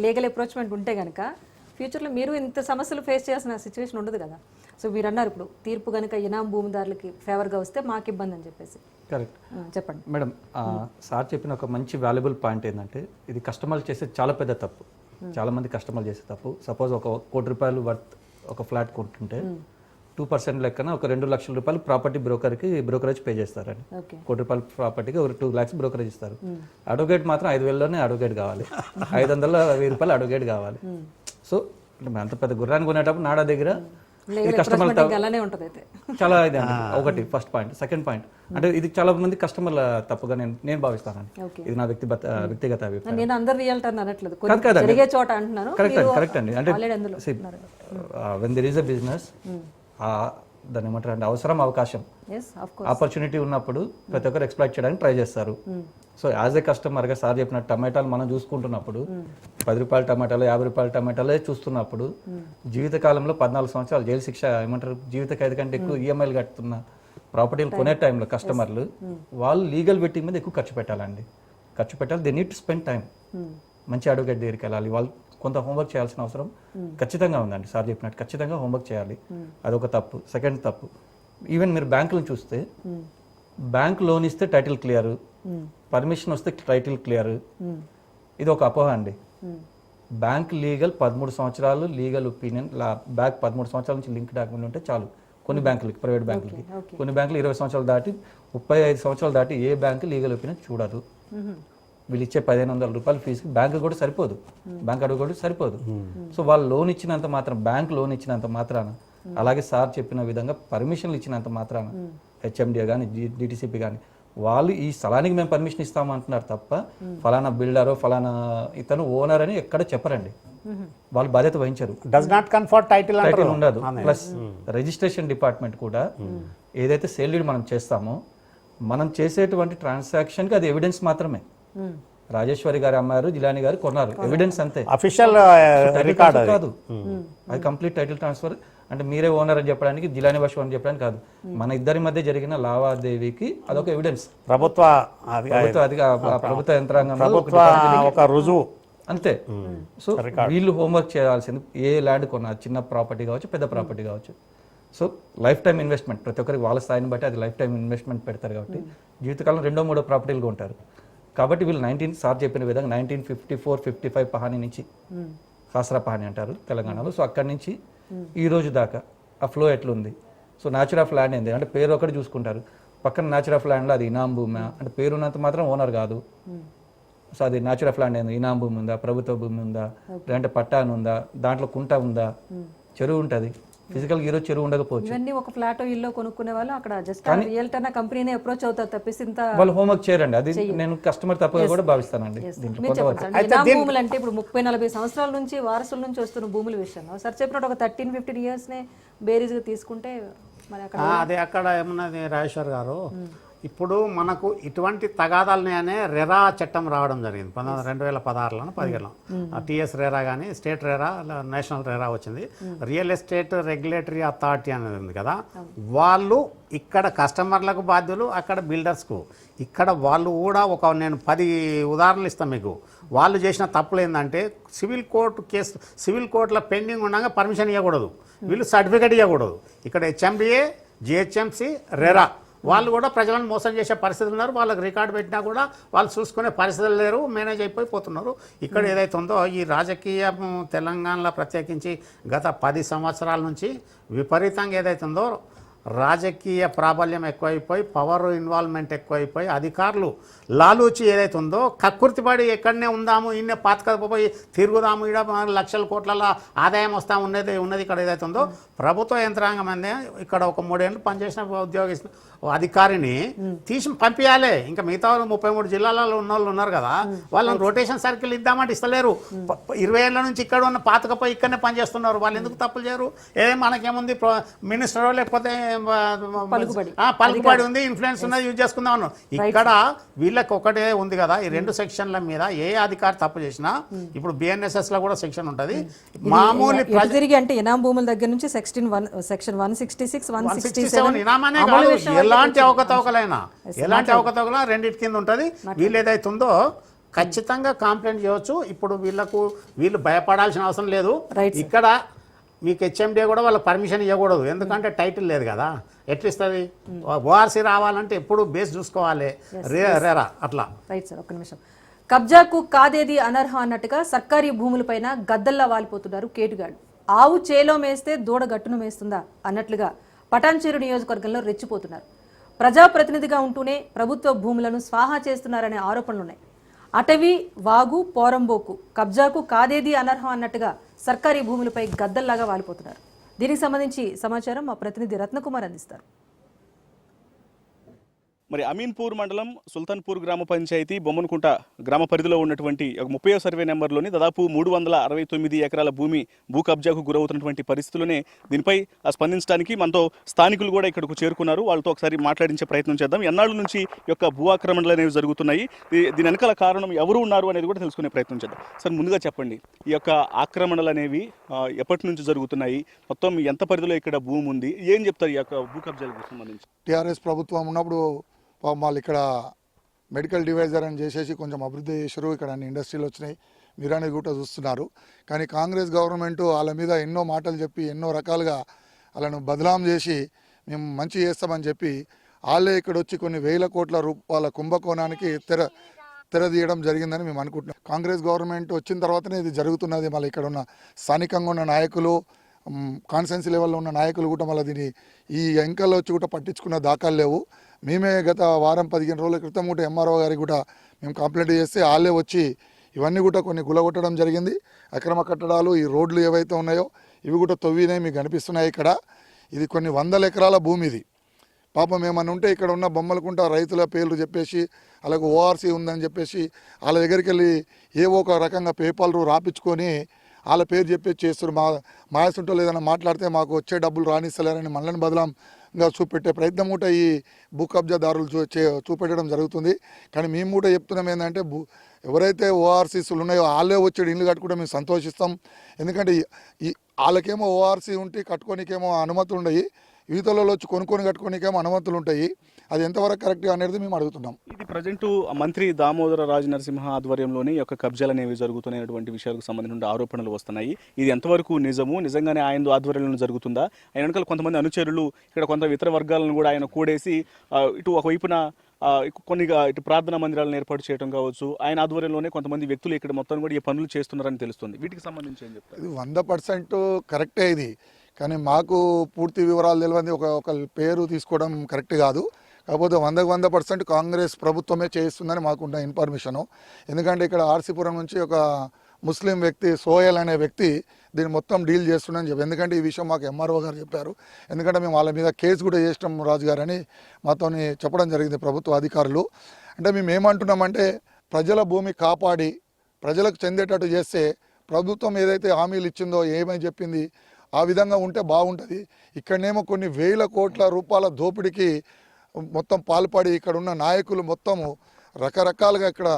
లీగల్ అప్రోచ్మెంట్ ఉంటే కనుక ఫ్యూచర్లో మీరు ఇంత సమస్యలు ఫేస్ చేయాల్సిన సిచ్యువేషన్ ఉండదు కదా. సో మీరు అన్నారు ఇప్పుడు తీర్పు కనుక ఇనాం భూమిదారులకి ఫేవర్గా వస్తే మాకు ఇబ్బంది అని చెప్పేసి. కరెక్ట్. చెప్పండి మేడం, సార్ చెప్పిన ఒక మంచి వాల్యుబుల్ పాయింట్ ఏంటంటే ఇది కస్టమర్లు చేసే చాలా పెద్ద తప్పు. చాలా మంది కస్టమర్లు చేసే తప్పు. సపోజ్ ఒక ₹1 కోటి వర్త్ ఒక ఫ్లాట్ కొంటుంటే 2% లెక్కన ఒక ₹2 లక్షల ప్రాపర్టీ బ్రోకర్కి బ్రోకరేజ్ పే చేస్తారండి. ₹1 కోటి ప్రాపర్టీకి ఒక 2 lakhs బ్రోకరేజ్ ఇస్తారు. అడ్వకేట్ మాత్రం 5,000లోనే అడ్వకేట్ కావాలి, ₹500 అడ్వకేట్ కావాలి. సో అంత పెద్ద గుర్రాన్ని కొనేటప్పుడు నాడా దగ్గర కస్టమర్ చాలా ఇది ఒకటి ఫస్ట్ పాయింట్. సెకండ్ పాయింట్ అంటే ఇది చాలా మంది కస్టమర్ల తప్పుగా నేను భావిస్తానండి. ఇది నా వ్యక్తిగత అభిప్రాయం. కరెక్ట్ అండి. అంటే when there is a business, దాని ఏమంటారు అంటే అవసరం, అవకాశం, ఆపర్చునిటీ ఉన్నప్పుడు ప్రతి ఒక్కరు ఎక్స్ప్లాయిట్ చేయడానికి ట్రై చేస్తారు. సో యాజ్ ఏ కస్టమర్గా సార్ చెప్పిన టమాటాలు మనం చూసుకుంటున్నప్పుడు ₹10 టమాటాలు, ₹50 టమాటాలే చూస్తున్నప్పుడు జీవితకాలంలో 14 సంవత్సరాలు జైలు శిక్ష ఏమంటారు జీవిత ఖైదు కంటే ఎక్కువ ఈఎంఐలు కట్టుతున్న ప్రాపర్టీలు కొనే టైంలో కస్టమర్లు వాళ్ళు లీగల్ వెట్టింగ్ మీద ఎక్కువ ఖర్చు పెట్టాలండి. ఖర్చు పెట్టాలి. They need to spend time. మంచి అడ్వకేట్ దగ్గరికి వెళ్ళాలి. వాళ్ళు కొంత హోంవర్క్ చేయాల్సిన అవసరం ఖచ్చితంగా ఉందండి. సార్ చెప్పినట్టు ఖచ్చితంగా హోంవర్క్ చేయాలి. అదొక తప్పు. సెకండ్ తప్పు, ఈవెన్ మీరు బ్యాంకులను చూస్తే బ్యాంక్ లోన్ ఇస్తే టైటిల్ క్లియర్, పర్మిషన్ వస్తే టైటిల్ క్లియర్. ఇది ఒక అపోహ అండి. బ్యాంక్ లీగల్ 13 సంవత్సరాలు లీగల్ ఒపీనియన్, బ్యాంక్ 13 సంవత్సరాల నుంచి లింక్ డాక్యుమెంట్ ఉంటే చాలు. కొన్ని బ్యాంకులకి, ప్రైవేట్ బ్యాంకులకి, కొన్ని బ్యాంకులు 20 సంవత్సరాలు దాటి 35 సంవత్సరాలు దాటి ఏ బ్యాంకు లీగల్ ఒపీనియన్ చూడదు. వీళ్ళు ఇచ్చే ₹1,500 ఫీజుకి బ్యాంక్ కూడా సరిపోదు, బ్యాంక్ అడుగు కూడా సరిపోదు. సో వాళ్ళు లోన్ ఇచ్చినంత మాత్రం, బ్యాంక్ లోన్ ఇచ్చినంత మాత్రాన, అలాగే సార్ చెప్పిన విధంగా పర్మిషన్లు ఇచ్చినంత మాత్రాన హెచ్ఎండిఏ కానీ డిటిసిపి కానీ వాళ్ళు ఈ స్థలానికి మేము పర్మిషన్ ఇస్తామంటున్నారు తప్ప ఫలానా బిల్డరో ఫలానా ఇతను ఓనర్ అని ఎక్కడ చెప్పరండి. వాళ్ళు బాధ్యత వహించరు. డస్ నాట్ కన్ఫర్ టైటిల్ ఉండదు. ప్లస్ రిజిస్ట్రేషన్ డిపార్ట్మెంట్ కూడా ఏదైతే సేల్ డీడ్ మనం చేస్తామో మనం చేసేటువంటి ట్రాన్సాక్షన్కి అది ఎవిడెన్స్ మాత్రమే. రాజేశ్వరి గారు అమ్మారు, జిలాని గారు కొన్నారు, ఎవిడెన్స్ అంతే. అఫీషియల్ టైటిల్ రికార్డ్ ట్రాన్స్ఫర్ కాదు, అది కంప్లీట్ టైటిల్ ట్రాన్స్ఫర్. అంటే మీరే ఓనర్ అని చెప్పడానికి, జిలాని బషు అని చెప్పడానికి కాదు, మన ఇద్దరి మధ్య జరిగిన లావాదేవీకి అదొక ఎవిడెన్స్. ప్రభుత్వ ప్రభుత్వ యంత్రాంగం ఒక రుజువు అంతే. సో వీళ్ళు హోంవర్క్ చేయాల్సింది, ఏ ల్యాండ్ కొన్నా, చిన్న ప్రాపర్టీ కావచ్చు, పెద్ద ప్రాపర్టీ కావచ్చు. సో లైఫ్ టైం ఇన్వెస్ట్మెంట్, ప్రతి ఒక్కరికి వాళ్ళ స్థాయిని బట్టి అది లైఫ్ టైం ఇన్వెస్ట్మెంట్ పెడతారు కాబట్టి జీవితకాలం 2-3 ప్రాపర్టీలు కొంటారు. కాబట్టి వీళ్ళు సార్ చెప్పిన విధంగా 1954-55 పహానీ నుంచి, కాసరా పహానీ అంటారు తెలంగాణలో. సో అక్కడి నుంచి ఈ రోజు దాకా ఆ ఫ్లో ఎట్లుంది. సో న్యాచురల్ ఆఫ్ ల్యాండ్ ఏంది అంటే పేరు ఒకటి చూసుకుంటారు, పక్కన న్యాచురల్ ఆఫ్ ల్యాండ్లో అది ఇనాం భూమి అంటే పేరు ఉన్నంత మాత్రం ఓనర్ కాదు. సో అది న్యాచురల్ ఆఫ్ ల్యాండ్ ఏంది, ఇనాం భూమి ఉందా, ప్రభుత్వ భూమి ఉందా, లేదంటే పట్టాను ఉందా, దాంట్లో కుంట ఉందా, చెరువు ఉంటుంది. ఫిజికల్ ఈరోజు చెరువు ఉండకపోవచ్చు. ఇవన్నీ ఒక ఫ్లాట్ ఇల్లు కొనుక్కునే వాళ్ళు అక్కడ జస్ట్ రియల్టర్ కంపెనీనే అప్రోచ్ అవుతారు తప్పిసి ఇంత వాళ్ళు హోంవర్క్ చేయరండి. అది నేను కస్టమర్ తప్పుగా కూడా భావిస్తానండి. మీరు చెప్పండి సార్, ఇనాం భూములు అంటే ఇప్పుడు 30-40 సంవత్సరాల నుంచి వారసుల నుంచి వస్తున్న భూముల విషయంలో సార్ చెప్పినట్టు ఒక 13-15 years నే బేరీజ్గా తీసుకుంటే మరి అక్కడ అదే అక్కడ ఏమన్నది రాజేశ్వర్ గారు, ఇప్పుడు మనకు ఇటువంటి తగాదాలనే రెరా చట్టం రావడం జరిగింది 2016లోనో 15లో. టిఎస్ రెరా కానీ స్టేట్ రెరా, నేషనల్ రెరా వచ్చింది. రియల్ ఎస్టేట్ రెగ్యులేటరీ అథారిటీ అనేది ఉంది కదా, వాళ్ళు ఇక్కడ కస్టమర్లకు బాధ్యులు, అక్కడ బిల్డర్స్కు. ఇక్కడ వాళ్ళు కూడా నేను 10 ఉదాహరణలు ఇస్తాను మీకు. వాళ్ళు చేసిన తప్పులు ఏంటంటే సివిల్ కోర్టులో పెండింగ్ ఉండగా పర్మిషన్ ఇవ్వకూడదు, వీళ్ళు సర్టిఫికేట్ ఇవ్వకూడదు. ఇక్కడ హెచ్ఎండిఏ, జిహెచ్ఎంసి, రెరా వాళ్ళు కూడా ప్రజలను మోసం చేసే పరిస్థితులు ఉన్నారు. వాళ్ళకి రికార్డు పెట్టినా కూడా వాళ్ళు చూసుకునే పరిస్థితులు లేరు, మేనేజ్ అయిపోతున్నారు. ఇక్కడ ఏదైతే ఉందో ఈ రాజకీయ తెలంగాణలో ప్రత్యేకించి గత 10 సంవత్సరాల నుంచి విపరీతంగా ఏదైతే ఉందో రాజకీయ ప్రాబల్యం ఎక్కువైపోయి, పవర్ ఇన్వాల్వ్మెంట్ ఎక్కువైపోయి, అధికారులు లాలూచి ఏదైతే ఉందో కక్కుర్తిపడి ఎక్కడనే ఉందాము, ఇన్నే పాతకపోయి తిరుగుదాము, ఈడ లక్షల కోట్ల ఆదాయం వస్తూ ఉన్నది ఇక్కడ ఏదైతే ఉందో ప్రభుత్వ యంత్రాంగం అందే ఇక్కడ ఒక 3 ఏళ్ళు పనిచేసిన ఉద్యోగస్తులు అధికారిని తీసి పంపించాలి. ఇంకా మిగతా 33 జిల్లాలలో ఉన్న వాళ్ళు ఉన్నారు కదా, వాళ్ళని రొటేషన్ సర్కిల్ ఇద్దామంటే ఇస్తలేరు. 20 ఏళ్ళ నుంచి ఇక్కడ ఉన్న పాతకపోయి ఇక్కడనే పనిచేస్తున్నారు. వాళ్ళు ఎందుకు తప్పులు చేయరు? మనకేముంది, మినిస్టర్ లేకపోతే పలుకుబడి ఉంది, ఇన్ఫ్లుయెన్స్ ఉన్నది, యూజ్ చేసుకుందాం అన్నారు. ఇక్కడ వీళ్ళకి ఒకటే ఉంది కదా, ఈ 2 సెక్షన్ల మీద ఏ అధికారి తప్పు చేసినా, ఇప్పుడు బిఎన్ఎస్ఎస్ లో కూడా సెక్షన్ ఉంటుంది. మామూలు తిరిగి అంటే ఇనాం భూముల దగ్గర నుంచి సెక్షన్ 166, 167 ఇనామనే కాదు, ఎలాంటి అవకతవకలైనా రెండింటి కింద ఉంటుంది. వీళ్ళు ఏదైతే ఉందో ఖచ్చితంగా కంప్లైంట్ చేయవచ్చు. ఇప్పుడు వీళ్ళు భయపడాల్సిన అవసరం లేదు. ఇక్కడ మీకు హెచ్ఎండిఏ కూడా వాళ్ళకి పర్మిషన్ ఇవ్వకూడదు, ఎందుకంటే టైటిల్ లేదు కదా. ఎట్లా ఇస్తుంది? ఓఆర్సీ రావాలంటే ఎప్పుడు బేస్ చూసుకోవాలి, రేరా అట్లా. రైట్ సార్, ఒక్క నిమిషం. కబ్జాకు కాదేది అనర్హ అన్నట్టుగా సర్కారీ భూములపైన గద్దల్లా వాలిపోతున్నారు కేటుగాడు. ఆవు చేలో మేస్తే దూడ గట్టును మేస్తుందా అన్నట్లుగా పటాన్చేరు నియోజకవర్గంలో రెచ్చిపోతున్నారు. ప్రజాప్రతినిధిగా ఉంటూనే ప్రభుత్వ భూములను స్వాహా చేస్తున్నారనే ఆరోపణలున్నాయి. అటవీ, వాగు, పోరంబోకు కబ్జాకు కాదేది అనర్హం అన్నట్టుగా సర్కారీ భూములపై గద్దల్లాగా వాలిపోతున్నారు. దీనికి సంబంధించి సమాచారం మా ప్రతినిధి రత్నకుమార్ అందిస్తారు. మరి అమీన్పూర్ మండలం సుల్తాన్పూర్ గ్రామ పంచాయతీ బొమ్మన్కుంట గ్రామ పరిధిలో ఉన్నటువంటి 30వ సర్వే నెంబర్లోని దాదాపు 369 ఎకరాల భూమి భూ కబ్జాకు గురవుతున్నటువంటి పరిస్థితుల్లోనే దీనిపై స్పందించడానికి మనతో స్థానికులు కూడా ఇక్కడకు చేరుకున్నారు. వాళ్ళతో ఒకసారి మాట్లాడించే ప్రయత్నం చేద్దాం. ఎన్నాళ్ళ నుంచి ఈ యొక్క భూ ఆక్రమణలు అనేవి జరుగుతున్నాయి, దీని వెనకాల కారణం ఎవరు ఉన్నారు అనేది కూడా తెలుసుకునే ప్రయత్నం చేద్దాం. సార్, ముందుగా చెప్పండి, ఈ యొక్క ఆక్రమణలు అనేవి ఎప్పటి నుంచి జరుగుతున్నాయి, మొత్తం ఎంత పరిధిలో ఇక్కడ భూమి ఉంది, ఏం చెప్తారు ఈ యొక్క భూ కబ్జాలకు సంబంధించి? టీఆర్ఎస్ ప్రభుత్వం ఉన్నప్పుడు వాళ్ళు ఇక్కడ మెడికల్ డివైజర్ అని చేసేసి కొంచెం అభివృద్ధి చేశారు. ఇక్కడ అన్ని ఇండస్ట్రీలు వచ్చినాయి, మీరు అనేది కూడా చూస్తున్నారు. కానీ కాంగ్రెస్ గవర్నమెంట్ వాళ్ళ మీద ఎన్నో మాటలు చెప్పి ఎన్నో రకాలుగా వాళ్ళను బదలాం చేసి మేము మంచి చేస్తామని చెప్పి వాళ్ళే ఇక్కడ వచ్చి కొన్ని వేల కోట్ల రూపాయల కుంభకోణానికి తెరదీయడం జరిగిందని మేము అనుకుంటున్నాం. కాంగ్రెస్ గవర్నమెంట్ వచ్చిన తర్వాతనే ఇది జరుగుతున్నది. మళ్ళీ ఇక్కడ ఉన్న స్థానికంగా ఉన్న నాయకులు, కాన్స్టెన్సీ లెవెల్లో ఉన్న నాయకులు కూడా మళ్ళీ దీన్ని ఈ ఎంకల్లో వచ్చి కూడా పట్టించుకున్న దాఖలు లేవు. మేమే గత 10-15 రోజుల క్రితం కూడా ఎంఆర్ఓ గారికి కూడా మేము కంప్లైంట్ చేస్తే వాళ్ళే వచ్చి ఇవన్నీ కూడా కొన్ని గులగొట్టడం జరిగింది. అక్రమ కట్టడాలు, ఈ రోడ్లు ఏవైతే ఉన్నాయో ఇవి కూడా తవ్వినాయి, మీకు కనిపిస్తున్నాయి. ఇక్కడ ఇది కొన్ని 100 ఎకరాల భూమి. ఇది పాపం ఏమన్నా ఉంటే ఇక్కడ ఉన్న బొమ్మలకుంట రైతుల పేర్లు చెప్పేసి అలాగే ఓఆర్సీ ఉందని చెప్పేసి వాళ్ళ దగ్గరికి వెళ్ళి ఏవో ఒక రకంగా పేపర్లు రాపించుకొని వాళ్ళ పేరు చెప్పేసి చేస్తారు. మాయసుంటో ఏదైనా మాట్లాడితే మాకు వచ్చే డబ్బులు రాణిస్తలేరని మనల్ని బదలంగా చూపెట్టే ప్రయత్నం కూడా ఈ భూ కబ్జాదారులు చూపెట్టడం జరుగుతుంది. కానీ మేము కూడా చెప్తున్నాం ఏంటంటే ఎవరైతే ఓఆర్సీస్లు ఉన్నాయో వాళ్ళే వచ్చి ఇల్లు కట్టుకుంటే మేము సంతోషిస్తాం. ఎందుకంటే వాళ్ళకేమో ఓఆర్సీ ఉంటే కట్టుకోనికేమో అనుమతులు ఉన్నాయి, యువతలలో వచ్చి కొనుక్కొని కట్టుకోనికేమో అనుమతులు ఉంటాయి. అది ఎంతవరకు కరెక్ట్ అనేది మేము అడుగుతున్నాం. ఇది ప్రజెంట్ మంత్రి దామోదర రాజనరసింహ ఆధ్వర్యంలోనే ఈ యొక్క కబ్జాలు అనేవి జరుగుతున్నటువంటి విషయాలకు సంబంధించిన ఆరోపణలు వస్తున్నాయి. ఇది ఎంతవరకు నిజము, నిజంగానే ఆయన ఆధ్వర్యంలో జరుగుతుందా? ఆయన వెనకాల కొంతమంది అనుచరులు, ఇక్కడ కొంత ఇతర వర్గాలను కూడా ఆయన కూడేసి ఇటు ఒకవైపున కొన్ని ఇటు ప్రార్థనా మందిరాలను ఏర్పాటు చేయడం కావచ్చు, ఆయన ఆధ్వర్యంలోనే కొంతమంది వ్యక్తులు ఇక్కడ మొత్తం కూడా ఈ పనులు చేస్తున్నారని తెలుస్తుంది. వీటికి సంబంధించి ఏం చెప్తారు? ఇది 100% కరెక్టే ఇది. కానీ మాకు పూర్తి వివరాలు తెలియదు, ఒక పేరు తీసుకోవడం కరెక్ట్ కాదు. కాకపోతే 100% కాంగ్రెస్ ప్రభుత్వమే చేయిస్తుందని మాకున్న ఇన్ఫర్మేషను. ఎందుకంటే ఇక్కడ ఆర్సీపురం నుంచి ఒక ముస్లిం వ్యక్తి సోయల్ అనే వ్యక్తి దీన్ని మొత్తం డీల్ చేస్తుండని చెప్పి, ఎందుకంటే ఈ విషయం మాకు ఎంఆర్ఓ గారు చెప్పారు. ఎందుకంటే మేము వాళ్ళ మీద కేసు కూడా చేసినాం రాజు గారు అని మాతో చెప్పడం జరిగింది ప్రభుత్వ అధికారులు. అంటే మేము ఏమంటున్నామంటే ప్రజల భూమి కాపాడి ప్రజలకు చెందేటట్టు చేస్తే ప్రభుత్వం ఏదైతే హామీలు ఇచ్చిందో, ఏమని చెప్పింది ఆ విధంగా ఉంటే బాగుంటుంది. ఇక్కడనేమో కొన్ని వేల కోట్ల రూపాయల దోపిడీకి మొత్తం పాల్పడి ఇక్కడ ఉన్న నాయకులు మొత్తము రకరకాలుగా ఇక్కడ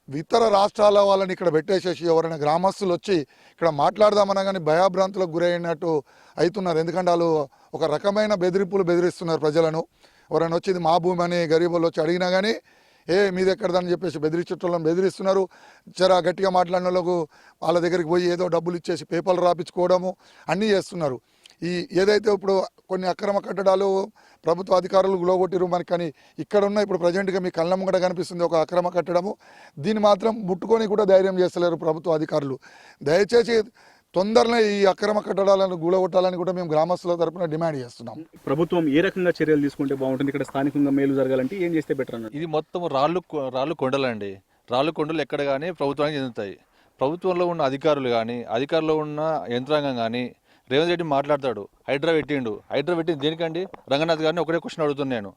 ఇతర రాష్ట్రాల వాళ్ళని ఇక్కడ పెట్టేసేసి ఎవరైనా గ్రామస్తులు వచ్చి ఇక్కడ మాట్లాడదామన్నా కానీ భయాభ్రాంతులకు గురైనట్టు అవుతున్నారు. ఎందుకంటే వాళ్ళు ఒక రకమైన బెదిరిస్తున్నారు ప్రజలను. ఎవరైనా వచ్చి ఇది మా భూమి అని గరీబులు వచ్చి అడిగినా కానీ మీది ఎక్కడదని చెప్పేసి బెదిరించేటోళ్ళని బెదిరిస్తున్నారు. జర గట్టిగా మాట్లాడిన వాళ్ళకు వాళ్ళ దగ్గరికి పోయి ఏదో డబ్బులు ఇచ్చేసి పేపర్లు రాపించుకోవడము అన్నీ చేస్తున్నారు. ఏదైతే ఇప్పుడు కొన్ని అక్రమ కట్టడాలు ప్రభుత్వ అధికారులు గులగొట్టిరు మనకి, కానీ ఇక్కడ ఉన్న ఇప్పుడు ప్రజెంట్గా మీ కళ్ళం కూడా కనిపిస్తుంది ఒక అక్రమ కట్టడము. దీన్ని మాత్రం ముట్టుకొని కూడా ధైర్యం చేస్తలేరు ప్రభుత్వ అధికారులు. దయచేసి తొందరనే ఈ అక్రమ కట్టడాలను గూలగొట్టాలని కూడా మేము గ్రామస్తుల తరపున డిమాండ్ చేస్తున్నాం. ప్రభుత్వం ఏ రకంగా చర్యలు తీసుకుంటే బాగుంటుంది, ఇక్కడ స్థానికంగా మేలు జరగాలంటే ఏం చేస్తే బెటర్ అన్నది? ఇది మొత్తం రాళ్ళు కొండలండి. రాళ్ళు కొండలు ఎక్కడ కానీ ప్రభుత్వానికి చెందుతాయి. ప్రభుత్వంలో ఉన్న అధికారులు కానీ, అధికారులు ఉన్న యంత్రాంగం కానీ, రేవంత్ రెడ్డి మాట్లాడతాడు హైడ్రా పెట్టిండు దేనికండి? రంగనాథ్ గారిని ఒకటే క్వశ్చన్ అడుగుతున్నాను,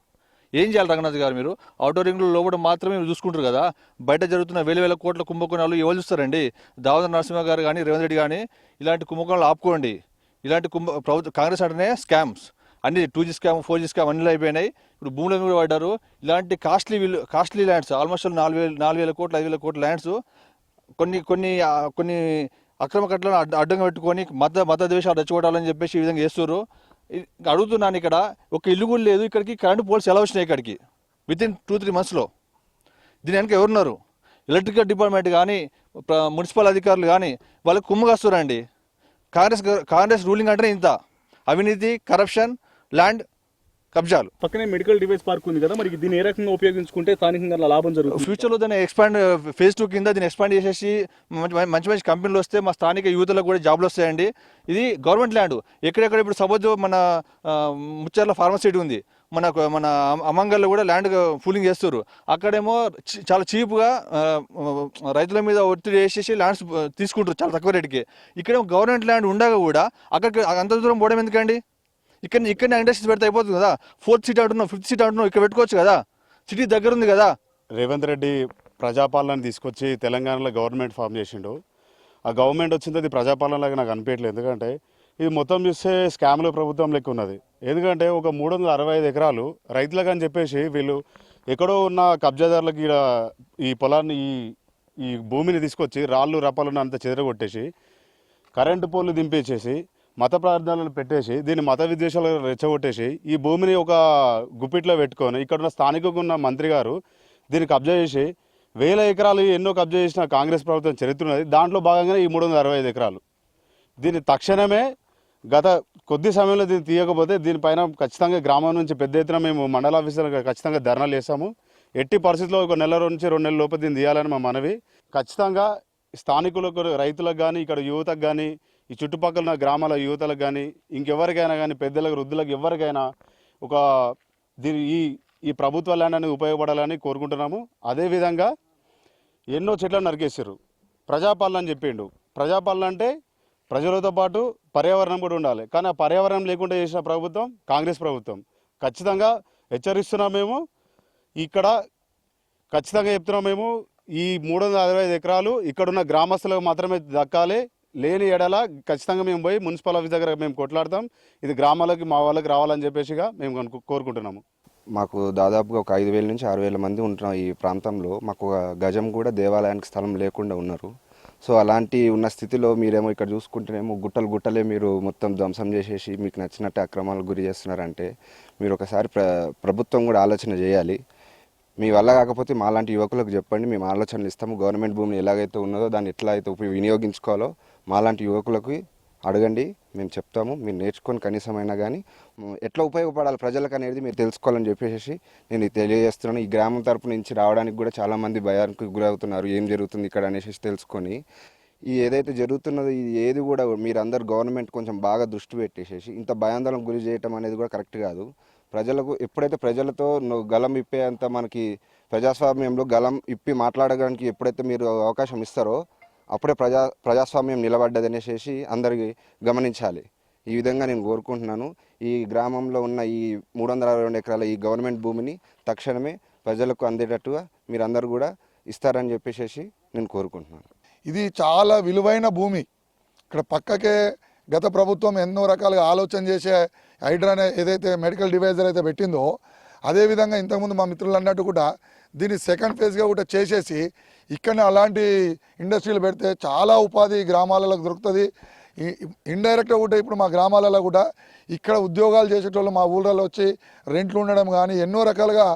ఏం చేయాలి రంగనాథ్ గారు? మీరు అవుటర్ రింగ్లో లోపల మాత్రమే చూసుకుంటారు కదా, బయట జరుగుతున్న వేల కోట్ల కుంభకోణాలు ఎవరు చూస్తారండి? దామోదర నరసింహ గారు కానీ, రేవంత్ రెడ్డి కానీ ఇలాంటి కుంభకోణాలు ఆపుకోండి. ఇలాంటి ప్రభుత్వ కాంగ్రెస్ అంటేనే స్కామ్స్ అన్ని 2G స్కామ్ 4G స్కామ్ అన్నీ అయిపోయినాయి. ఇప్పుడు భూముల మీద పడ్డారు. ఇలాంటి కాస్ట్లీ ల్యాండ్స్ ఆల్మోస్ట్ 4,000 కోట్ల 5,000 కోట్ల ల్యాండ్స్ కొన్ని అక్రమ కట్టలను అడ్డంగా పెట్టుకొని మత ద్వేషాలు రెచ్చగొట్టాలని చెప్పేసి ఈ విధంగా చేస్తున్నారు. అడుగుతున్నాను, ఇక్కడ ఒక ఇల్లు కూడా లేదు, ఇక్కడికి కరెంటు పోల్స్ ఎలా వచ్చినాయి ఇక్కడికి వితిన్ 2-3 monthsలో? దీని వెనక ఎవరున్నారు? ఎలక్ట్రికల్ డిపార్ట్మెంట్ కానీ, మున్సిపల్ అధికారులు కానీ వాళ్ళకి కుమ్మగాస్తున్నారండి. కాంగ్రెస్ రూలింగ్ అంటే ఇంత అవినీతి, కరప్షన్, ల్యాండ్ కబ్జాలు. పక్కనే మెడికల్ డివైస్ పార్క్ ఉంది కదా, మరి దీన్ని ఏ రకంగా ఉపయోగించుకుంటే స్థానికంగా లాభం జరుగుతుంది? ఫ్యూచర్లో దాన్ని ఎక్స్పాండ్ phase 2 కింద దీన్ని ఎక్స్పాండ్ చేసేసి మంచి కంపెనీలు వస్తే మా స్థానిక యువతలకు కూడా జాబ్లు వస్తాయండి. ఇది గవర్నమెంట్ ల్యాండ్. ఎక్కడెక్కడ ఇప్పుడు సపోజ్ మన ముచ్చర్ల ఫార్మసిటీ ఉంది, మన అమంగల్లో కూడా ల్యాండ్ ఫూలింగ్ చేస్తారు. అక్కడేమో చాలా చీప్గా రైతుల మీద ఒత్తిడి వేసేసి ల్యాండ్స్ తీసుకుంటారు చాలా తక్కువ రేటుకి. ఇక్కడేమో గవర్నమెంట్ ల్యాండ్ ఉండగా కూడా అక్కడికి అంత దూరం పోవడం ఎందుకండి? ఇక్కడనే ఇండస్ట్రీస్ పెడితే అయిపోతుంది కదా. 4th సీట్ అంటున్నావు, 5th సీట్ అంటున్నావు, ఇక్కడ పెట్టుకోవచ్చు కదా, సిటీ దగ్గర ఉంది కదా. రేవంత్ రెడ్డి ప్రజాపాలన తీసుకొచ్చి తెలంగాణలో గవర్నమెంట్ ఫామ్ చేసిండు. ఆ గవర్నమెంట్ వచ్చింది అది ప్రజాపాలనలాగా నాకు అనిపించట్లేదు. ఎందుకంటే ఇది మొత్తం చూస్తే స్కామ్ల ప్రభుత్వం లెక్క ఉన్నది. ఎందుకంటే ఒక 365 ఎకరాలు రైతులకు అని చెప్పేసి వీళ్ళు ఎక్కడో ఉన్న కబ్జాదారులకు ఈ పొలాన్ని ఈ భూమిని తీసుకొచ్చి రాళ్ళు రపాలను అంతా చెదరగొట్టేసి కరెంటు పోల్లు దింపేసేసి మత ప్రార్థనలు పెట్టేసి దీన్ని మత విద్వేషాలు రెచ్చగొట్టేసి ఈ భూమిని ఒక గుప్పిట్లో పెట్టుకొని ఇక్కడ ఉన్న స్థానికంగా ఉన్న మంత్రి గారు దీన్ని కబ్జా చేసి 1000 ఎకరాలు ఎన్నో కబ్జా చేసిన కాంగ్రెస్ ప్రభుత్వం చరిత్ర ఉన్నది. దాంట్లో భాగంగానే ఈ 365 ఎకరాలు. దీన్ని తక్షణమే గత కొద్ది సమయంలో దీన్ని తీయకపోతే దీనిపైన ఖచ్చితంగా గ్రామం నుంచి పెద్ద ఎత్తున మేము మండల ఆఫీసర్గా ఖచ్చితంగా ధర్నాలు చేస్తాము. ఎట్టి పరిస్థితుల్లో 1 నెల నుంచి 2 నెలల లోపు దీన్ని తీయాలని మా మనవి. ఖచ్చితంగా స్థానికులకు, రైతులకు కానీ, ఇక్కడ యువతకు కానీ, ఈ చుట్టుపక్కల గ్రామాల యువతలకు కానీ, ఇంకెవరికైనా కానీ, పెద్దలకు, వృద్ధులకు ఎవరికైనా ఈ ప్రభుత్వ ల్యాండ్ అనేది ఉపయోగపడాలని కోరుకుంటున్నాము. అదేవిధంగా ఎన్నో చెట్లను నరికేసారు. ప్రజాపాలన అని చెప్పిండు. ప్రజాపాలన అంటే ప్రజలతో పాటు పర్యావరణం కూడా ఉండాలి. కానీ ఆ పర్యావరణం లేకుండా చేసిన ప్రభుత్వం కాంగ్రెస్ ప్రభుత్వం. ఖచ్చితంగా హెచ్చరిస్తున్నాం మేము. ఇక్కడ ఖచ్చితంగా చెప్తున్నాం మేము, ఈ 365 ఎకరాలు ఇక్కడున్న గ్రామస్తులకు మాత్రమే దక్కాలి. లేని ఎడల ఖచ్చితంగా మేము పోయి మున్సిపల్ ఆఫీస్ దగ్గర మేము కొట్లాడతాం. ఇది గ్రామాలకి మా వాళ్ళకి రావాలని చెప్పేసిగా మేము కోరుకుంటున్నాము. మాకు దాదాపుగా ఒక 5,000 నుంచి 6,000 మంది ఉంటున్నాం ఈ ప్రాంతంలో. మాకు ఒక గజం కూడా దేవాలయానికి స్థలం లేకుండా ఉన్నారు. సో అలాంటి ఉన్న స్థితిలో మీరేమో ఇక్కడ చూసుకుంటేనేమో గుట్టలే మీరు మొత్తం ధ్వంసం చేసేసి మీకు నచ్చినట్టు అక్రమాలకు గురి చేస్తున్నారంటే మీరు ఒకసారి ప్రభుత్వం కూడా ఆలోచన చేయాలి. మీ వల్ల కాకపోతే మాలాంటి యువకులకు చెప్పండి, మేము ఆలోచనలు ఇస్తాము. గవర్నమెంట్ భూమిని ఎలాగైతే ఉన్నదో దాన్ని ఎట్లా అయితే వినియోగించుకోవాలో మాలాంటి యువకులకు అడగండి, మేము చెప్తాము. మీరు నేర్చుకొని కనీసమైనా కానీ ఎట్లా ఉపయోగపడాలి ప్రజలకు అనేది మీరు తెలుసుకోవాలని చెప్పేసి నేను తెలియజేస్తున్నాను. ఈ గ్రామం తరపు నుంచి రావడానికి కూడా చాలామంది భయానికి గురవుతున్నారు. ఏం జరుగుతుంది ఇక్కడ అనేసి తెలుసుకొని ఈ ఏదైతే జరుగుతున్నదో ఇది ఏది కూడా మీరు అందరు గవర్నమెంట్ కొంచెం బాగా దృష్టి పెట్టేసేసి ఇంత భయాందోళనకు గురి చేయటం అనేది కూడా కరెక్ట్ కాదు. ప్రజలకు ఎప్పుడైతే ప్రజలతో గలం ఇప్పేంత మనకి ప్రజాస్వామ్యంలో గలం ఇప్పి మాట్లాడడానికి ఎప్పుడైతే మీరు అవకాశం ఇస్తారో అప్పుడే ప్రజాస్వామ్యం నిలబడ్డది అనేసి అందరికీ గమనించాలి. ఈ విధంగా నేను కోరుకుంటున్నాను. ఈ గ్రామంలో ఉన్న ఈ 362 ఎకరాల ఈ గవర్నమెంట్ భూమిని తక్షణమే ప్రజలకు అందేటట్టుగా మీరందరూ కూడా ఇస్తారని చెప్పేసి నేను కోరుకుంటున్నాను. ఇది చాలా విలువైన భూమి. ఇక్కడ పక్కకే గత ప్రభుత్వం ఎన్నో రకాలుగా ఆలోచన చేసే హైడ్రానే ఏదైతే మెడికల్ డివైజర్ అయితే పెట్టిందో అదేవిధంగా ఇంతకుముందు మా మిత్రులు అన్నట్టు కూడా దీన్ని సెకండ్ ఫేజ్గా కూడా చేసేసి ఇక్కడనే అలాంటి ఇండస్ట్రీలు పెడితే చాలా ఉపాధి గ్రామాలలో దొరుకుతుంది. ఇండైరెక్ట్గా కూడా ఇప్పుడు మా గ్రామాలలో కూడా ఇక్కడ ఉద్యోగాలు చేసేటోళ్ళు మా ఊళ్ళలో వచ్చి రెంట్లు ఉండడం కానీ ఎన్నో రకాలుగా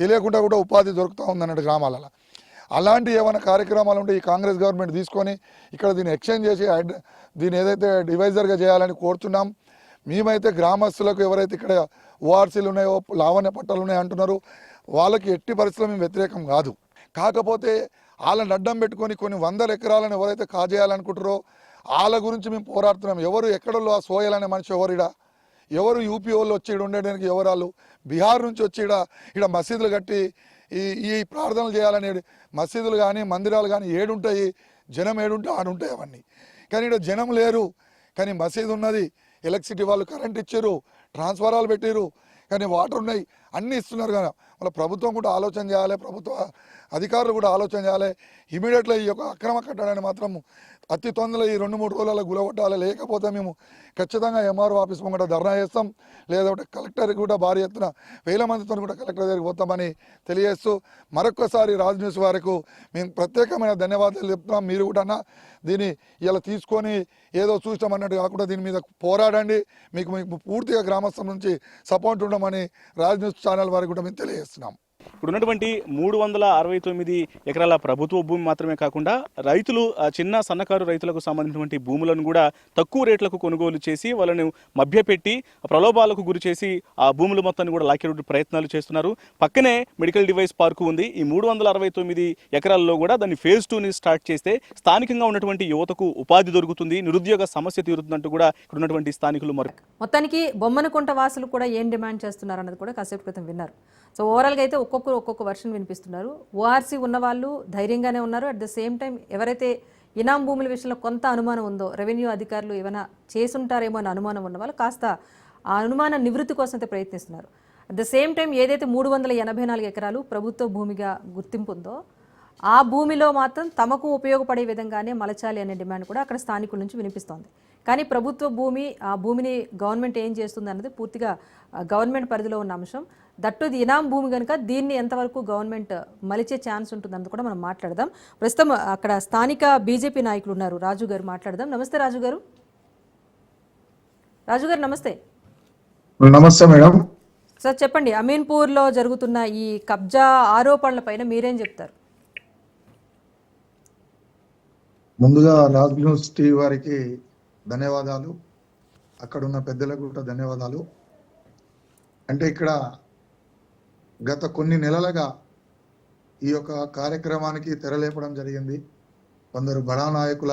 తెలియకుండా కూడా ఉపాధి దొరుకుతూ ఉందన్నట్టు గ్రామాలలో. అలాంటి ఏమైనా కార్యక్రమాలు ఉంటే ఈ కాంగ్రెస్ గవర్నమెంట్ తీసుకొని ఇక్కడ దీన్ని ఎక్స్చేంజ్ చేసి దీన్ని ఏదైతే డివైజర్గా చేయాలని కోరుతున్నాం. మేమైతే గ్రామస్తులకు ఎవరైతే ఇక్కడ ఓఆర్సీలు ఉన్నాయో లావణ్య పట్టాలు ఉన్నాయో అంటున్నారు వాళ్ళకి ఎట్టి పరిస్థితుల్లో మేము వ్యతిరేకం కాదు. కాకపోతే వాళ్ళని అడ్డం పెట్టుకొని కొన్ని 100 ఎకరాలను ఎవరైతే కాజేయాలనుకుంటారో వాళ్ళ గురించి మేము పోరాడుతున్నాం. ఎవరు ఎక్కడో ఆ సోయలనే మనిషి ఎవరు యూపీ వాళ్ళు వచ్చి ఇక్కడ ఉండడానికి ఎవరాళ్ళు బీహార్ నుంచి వచ్చి ఇక్కడ మసీదులు కట్టి ఈ ప్రార్థనలు చేయాలని మసీదులు కానీ మందిరాలు కానీ ఏడుంటాయి, జనం ఏడుంటే ఆడుంటాయి అవన్నీ. కానీ ఇక్కడ జనం లేరు, కానీ మసీదు ఉన్నది, ఎలక్ట్రిసిటీ వాళ్ళు కరెంట్ ఇచ్చారు, ట్రాన్స్ఫారాలు పెట్టారు, కానీ వాటర్ ఉన్నాయి, అన్నీ ఇస్తున్నారు. కదా మళ్ళీ ప్రభుత్వం కూడా ఆలోచన చేయాలి, ప్రభుత్వ అధికారులు కూడా ఆలోచన చేయాలి. ఇమీడియట్గా ఈ యొక్క అక్రమ కట్టడాన్ని మాత్రం అతి తొందరగా ఈ 2-3 రోజులలో గులగొట్టాలి. లేకపోతే మేము ఖచ్చితంగా ఎంఆర్ఓ ఆఫీస్ ముంగట ధర్నా చేస్తాం, లేదంటే కలెక్టర్కి కూడా భారీ ఎత్తున 1000 మందితో కూడా కలెక్టర్ దగ్గరికి పోతామని తెలియజేస్తూ మరొక్కసారి రాజ్ న్యూస్ వారికి మేము ప్రత్యేకమైన ధన్యవాదాలు చెప్తున్నాం. మీరు కూడా దీన్ని ఇలా తీసుకొని ఏదో చూస్తామన్నట్టు కాకుండా దీని మీద పోరాడండి. మీకు పూర్తిగా గ్రామస్థం నుంచి సపోర్ట్ ఉండమని రాజ్ న్యూస్ ఛానల్ వారికి కూడా మేము తెలియజేస్తున్నాం. ఇప్పుడు ఉన్నటువంటి 369 ఎకరాల ప్రభుత్వ భూమి మాత్రమే కాకుండా రైతులు చిన్న సన్నకారు రైతులకు సంబంధించినటువంటి భూములను కూడా తక్కువ రేట్లకు కొనుగోలు చేసి వాళ్ళను మభ్యపెట్టి ప్రలోభాలకు గురి చేసి ఆ భూముల మొత్తాన్ని కూడా లాక్కే ప్రయత్నాలు చేస్తున్నారు. పక్కనే మెడికల్ డివైస్ పార్కు ఉంది. ఈ 369 ఎకరాల్లో కూడా దాన్ని ఫేజ్ 2ని స్టార్ట్ చేస్తే స్థానికంగా ఉన్నటువంటి యువతకు ఉపాధి దొరుకుతుంది, నిరుద్యోగ సమస్య తీరుతుందంటూ కూడా ఇక్కడ ఉన్నటువంటి స్థానికులు మొత్తానికి బొమ్మనకుంట వాసులు కూడా ఏం డిమాండ్ చేస్తున్నారు అన్నది కూడా కాసేపు క్రితం విన్నారు. సో ఓవరాల్గా అయితే ఒక్కొక్క వర్షన్ వినిపిస్తున్నారు. ఓఆర్సీ ఉన్న వాళ్ళు ధైర్యంగానే ఉన్నారు. అట్ ద సేమ్ టైం ఎవరైతే ఇనాం భూముల విషయంలో కొంత అనుమానం ఉందో, రెవెన్యూ అధికారులు ఏమైనా చేసుంటారేమో అని అనుమానం ఉన్న వాళ్ళు కాస్త ఆ అనుమాన నివృత్తి కోసం అయితే ప్రయత్నిస్తున్నారు. అట్ ద సేమ్ టైం ఏదైతే 384 ఎకరాలు ప్రభుత్వ భూమిగా గుర్తింపు ఉందో ఆ భూమిలో మాత్రం తమకు ఉపయోగపడే విధంగానే మలచాలి అనే డిమాండ్ కూడా అక్కడ స్థానికుల నుంచి వినిపిస్తోంది. కానీ ప్రభుత్వ భూమి, ఆ భూమిని గవర్నమెంట్ ఏం చేస్తుంది అన్నది పూర్తిగా గవర్నమెంట్ పరిధిలో ఉన్న అంశం. దట్టు ఇది ఇనాం భూమి కనుక దీన్ని ఎంతవరకు గవర్నమెంట్ మలిచే ఛాన్స్ ఉంటుందని కూడా మనం మాట్లాడదాం. ప్రస్తుతం అక్కడ స్థానిక బీజేపీ నాయకులు ఉన్నారు, రాజు గారు, మాట్లాడదాం. నమస్తే రాజు గారు. నమస్తే. నమస్తే మేడం. సార్ చెప్పండి, అమీన్పూర్లో జరుగుతున్న ఈ కబ్జా ఆరోపణల పైన మీరేం చెప్తారు? ముందుగా రాజ్ న్యూస్ టీవీ వారికి ధన్యవాదాలు, అక్కడున్న పెద్దలకు కూడా ధన్యవాదాలు. అంటే ఇక్కడ గత కొన్ని నెలలుగా ఈ యొక్క కార్యక్రమానికి తెరలేపడం జరిగింది. కొందరు బడా నాయకుల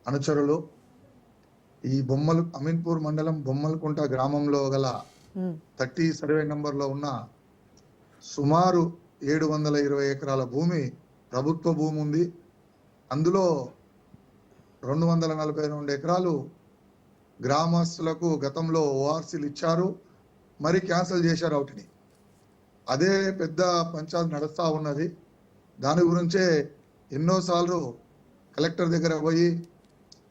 అనుచరులు ఈ అమీన్పూర్ మండలం బొమ్మలకుంట గ్రామంలో గల 30 సర్వే నంబర్లో ఉన్న సుమారు 720 ఎకరాల భూమి ప్రభుత్వ భూమి ఉంది. అందులో 242 ఎకరాలు గ్రామస్తులకు గతంలో ఓఆర్సీలు ఇచ్చారు, మరి క్యాన్సిల్ చేశారు వాటిని. అదే పెద్ద పంచాయతీ నడుస్తూ ఉన్నది. దాని గురించే ఎన్నోసార్లు కలెక్టర్ దగ్గర పోయి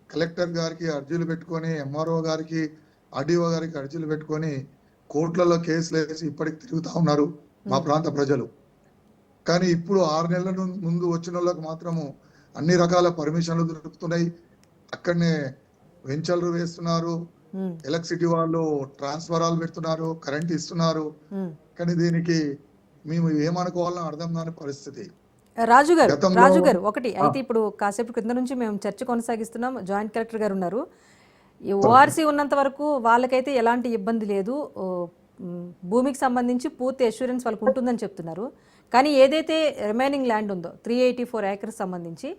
కలెక్టర్ గారికి అర్జీలు పెట్టుకొని, ఎంఆర్ఓ గారికి, ఆర్డీఓ గారికి అర్జీలు పెట్టుకొని కోర్టులలో కేసులు వేసి ఇప్పటికి తిరుగుతూ ఉన్నారు మా ప్రాంత ప్రజలు. కానీ ఇప్పుడు 6 నెలల ముందు వచ్చిన వాళ్ళకి మాత్రము అన్ని రకాల పర్మిషన్లు దొరుకుతున్నాయి. అక్కడనే వెంచర్లు వేస్తున్నారు, ఎలక్ట్రిసిటీ వాళ్ళు ట్రాన్స్ఫరాలు పెడుతున్నారు, కరెంట్ ఇస్తున్నారు. కానీ దీనికి మేము ఏమనుకోవాలని అర్థం కాని పరిస్థితి. రాజు గారు ఒకటి అయితే ఇప్పుడు కాసేపు క్రింద నుంచి మేము చర్చ కొనసాగిస్తున్నాం. జాయింట్ కలెక్టర్ గారు ఉన్నారు. ఈ ఓఆర్సీ ఉన్నంత వరకు వాళ్ళకైతే ఎలాంటి ఇబ్బంది లేదు, భూమికి సంబంధించి పూర్తి అష్యూరెన్స్ వాళ్ళకు ఉంటుందని చెప్తున్నారు. కానీ ఏదైతే రిమైనింగ్ ల్యాండ్ ఉందో 384 acres సంబంధించి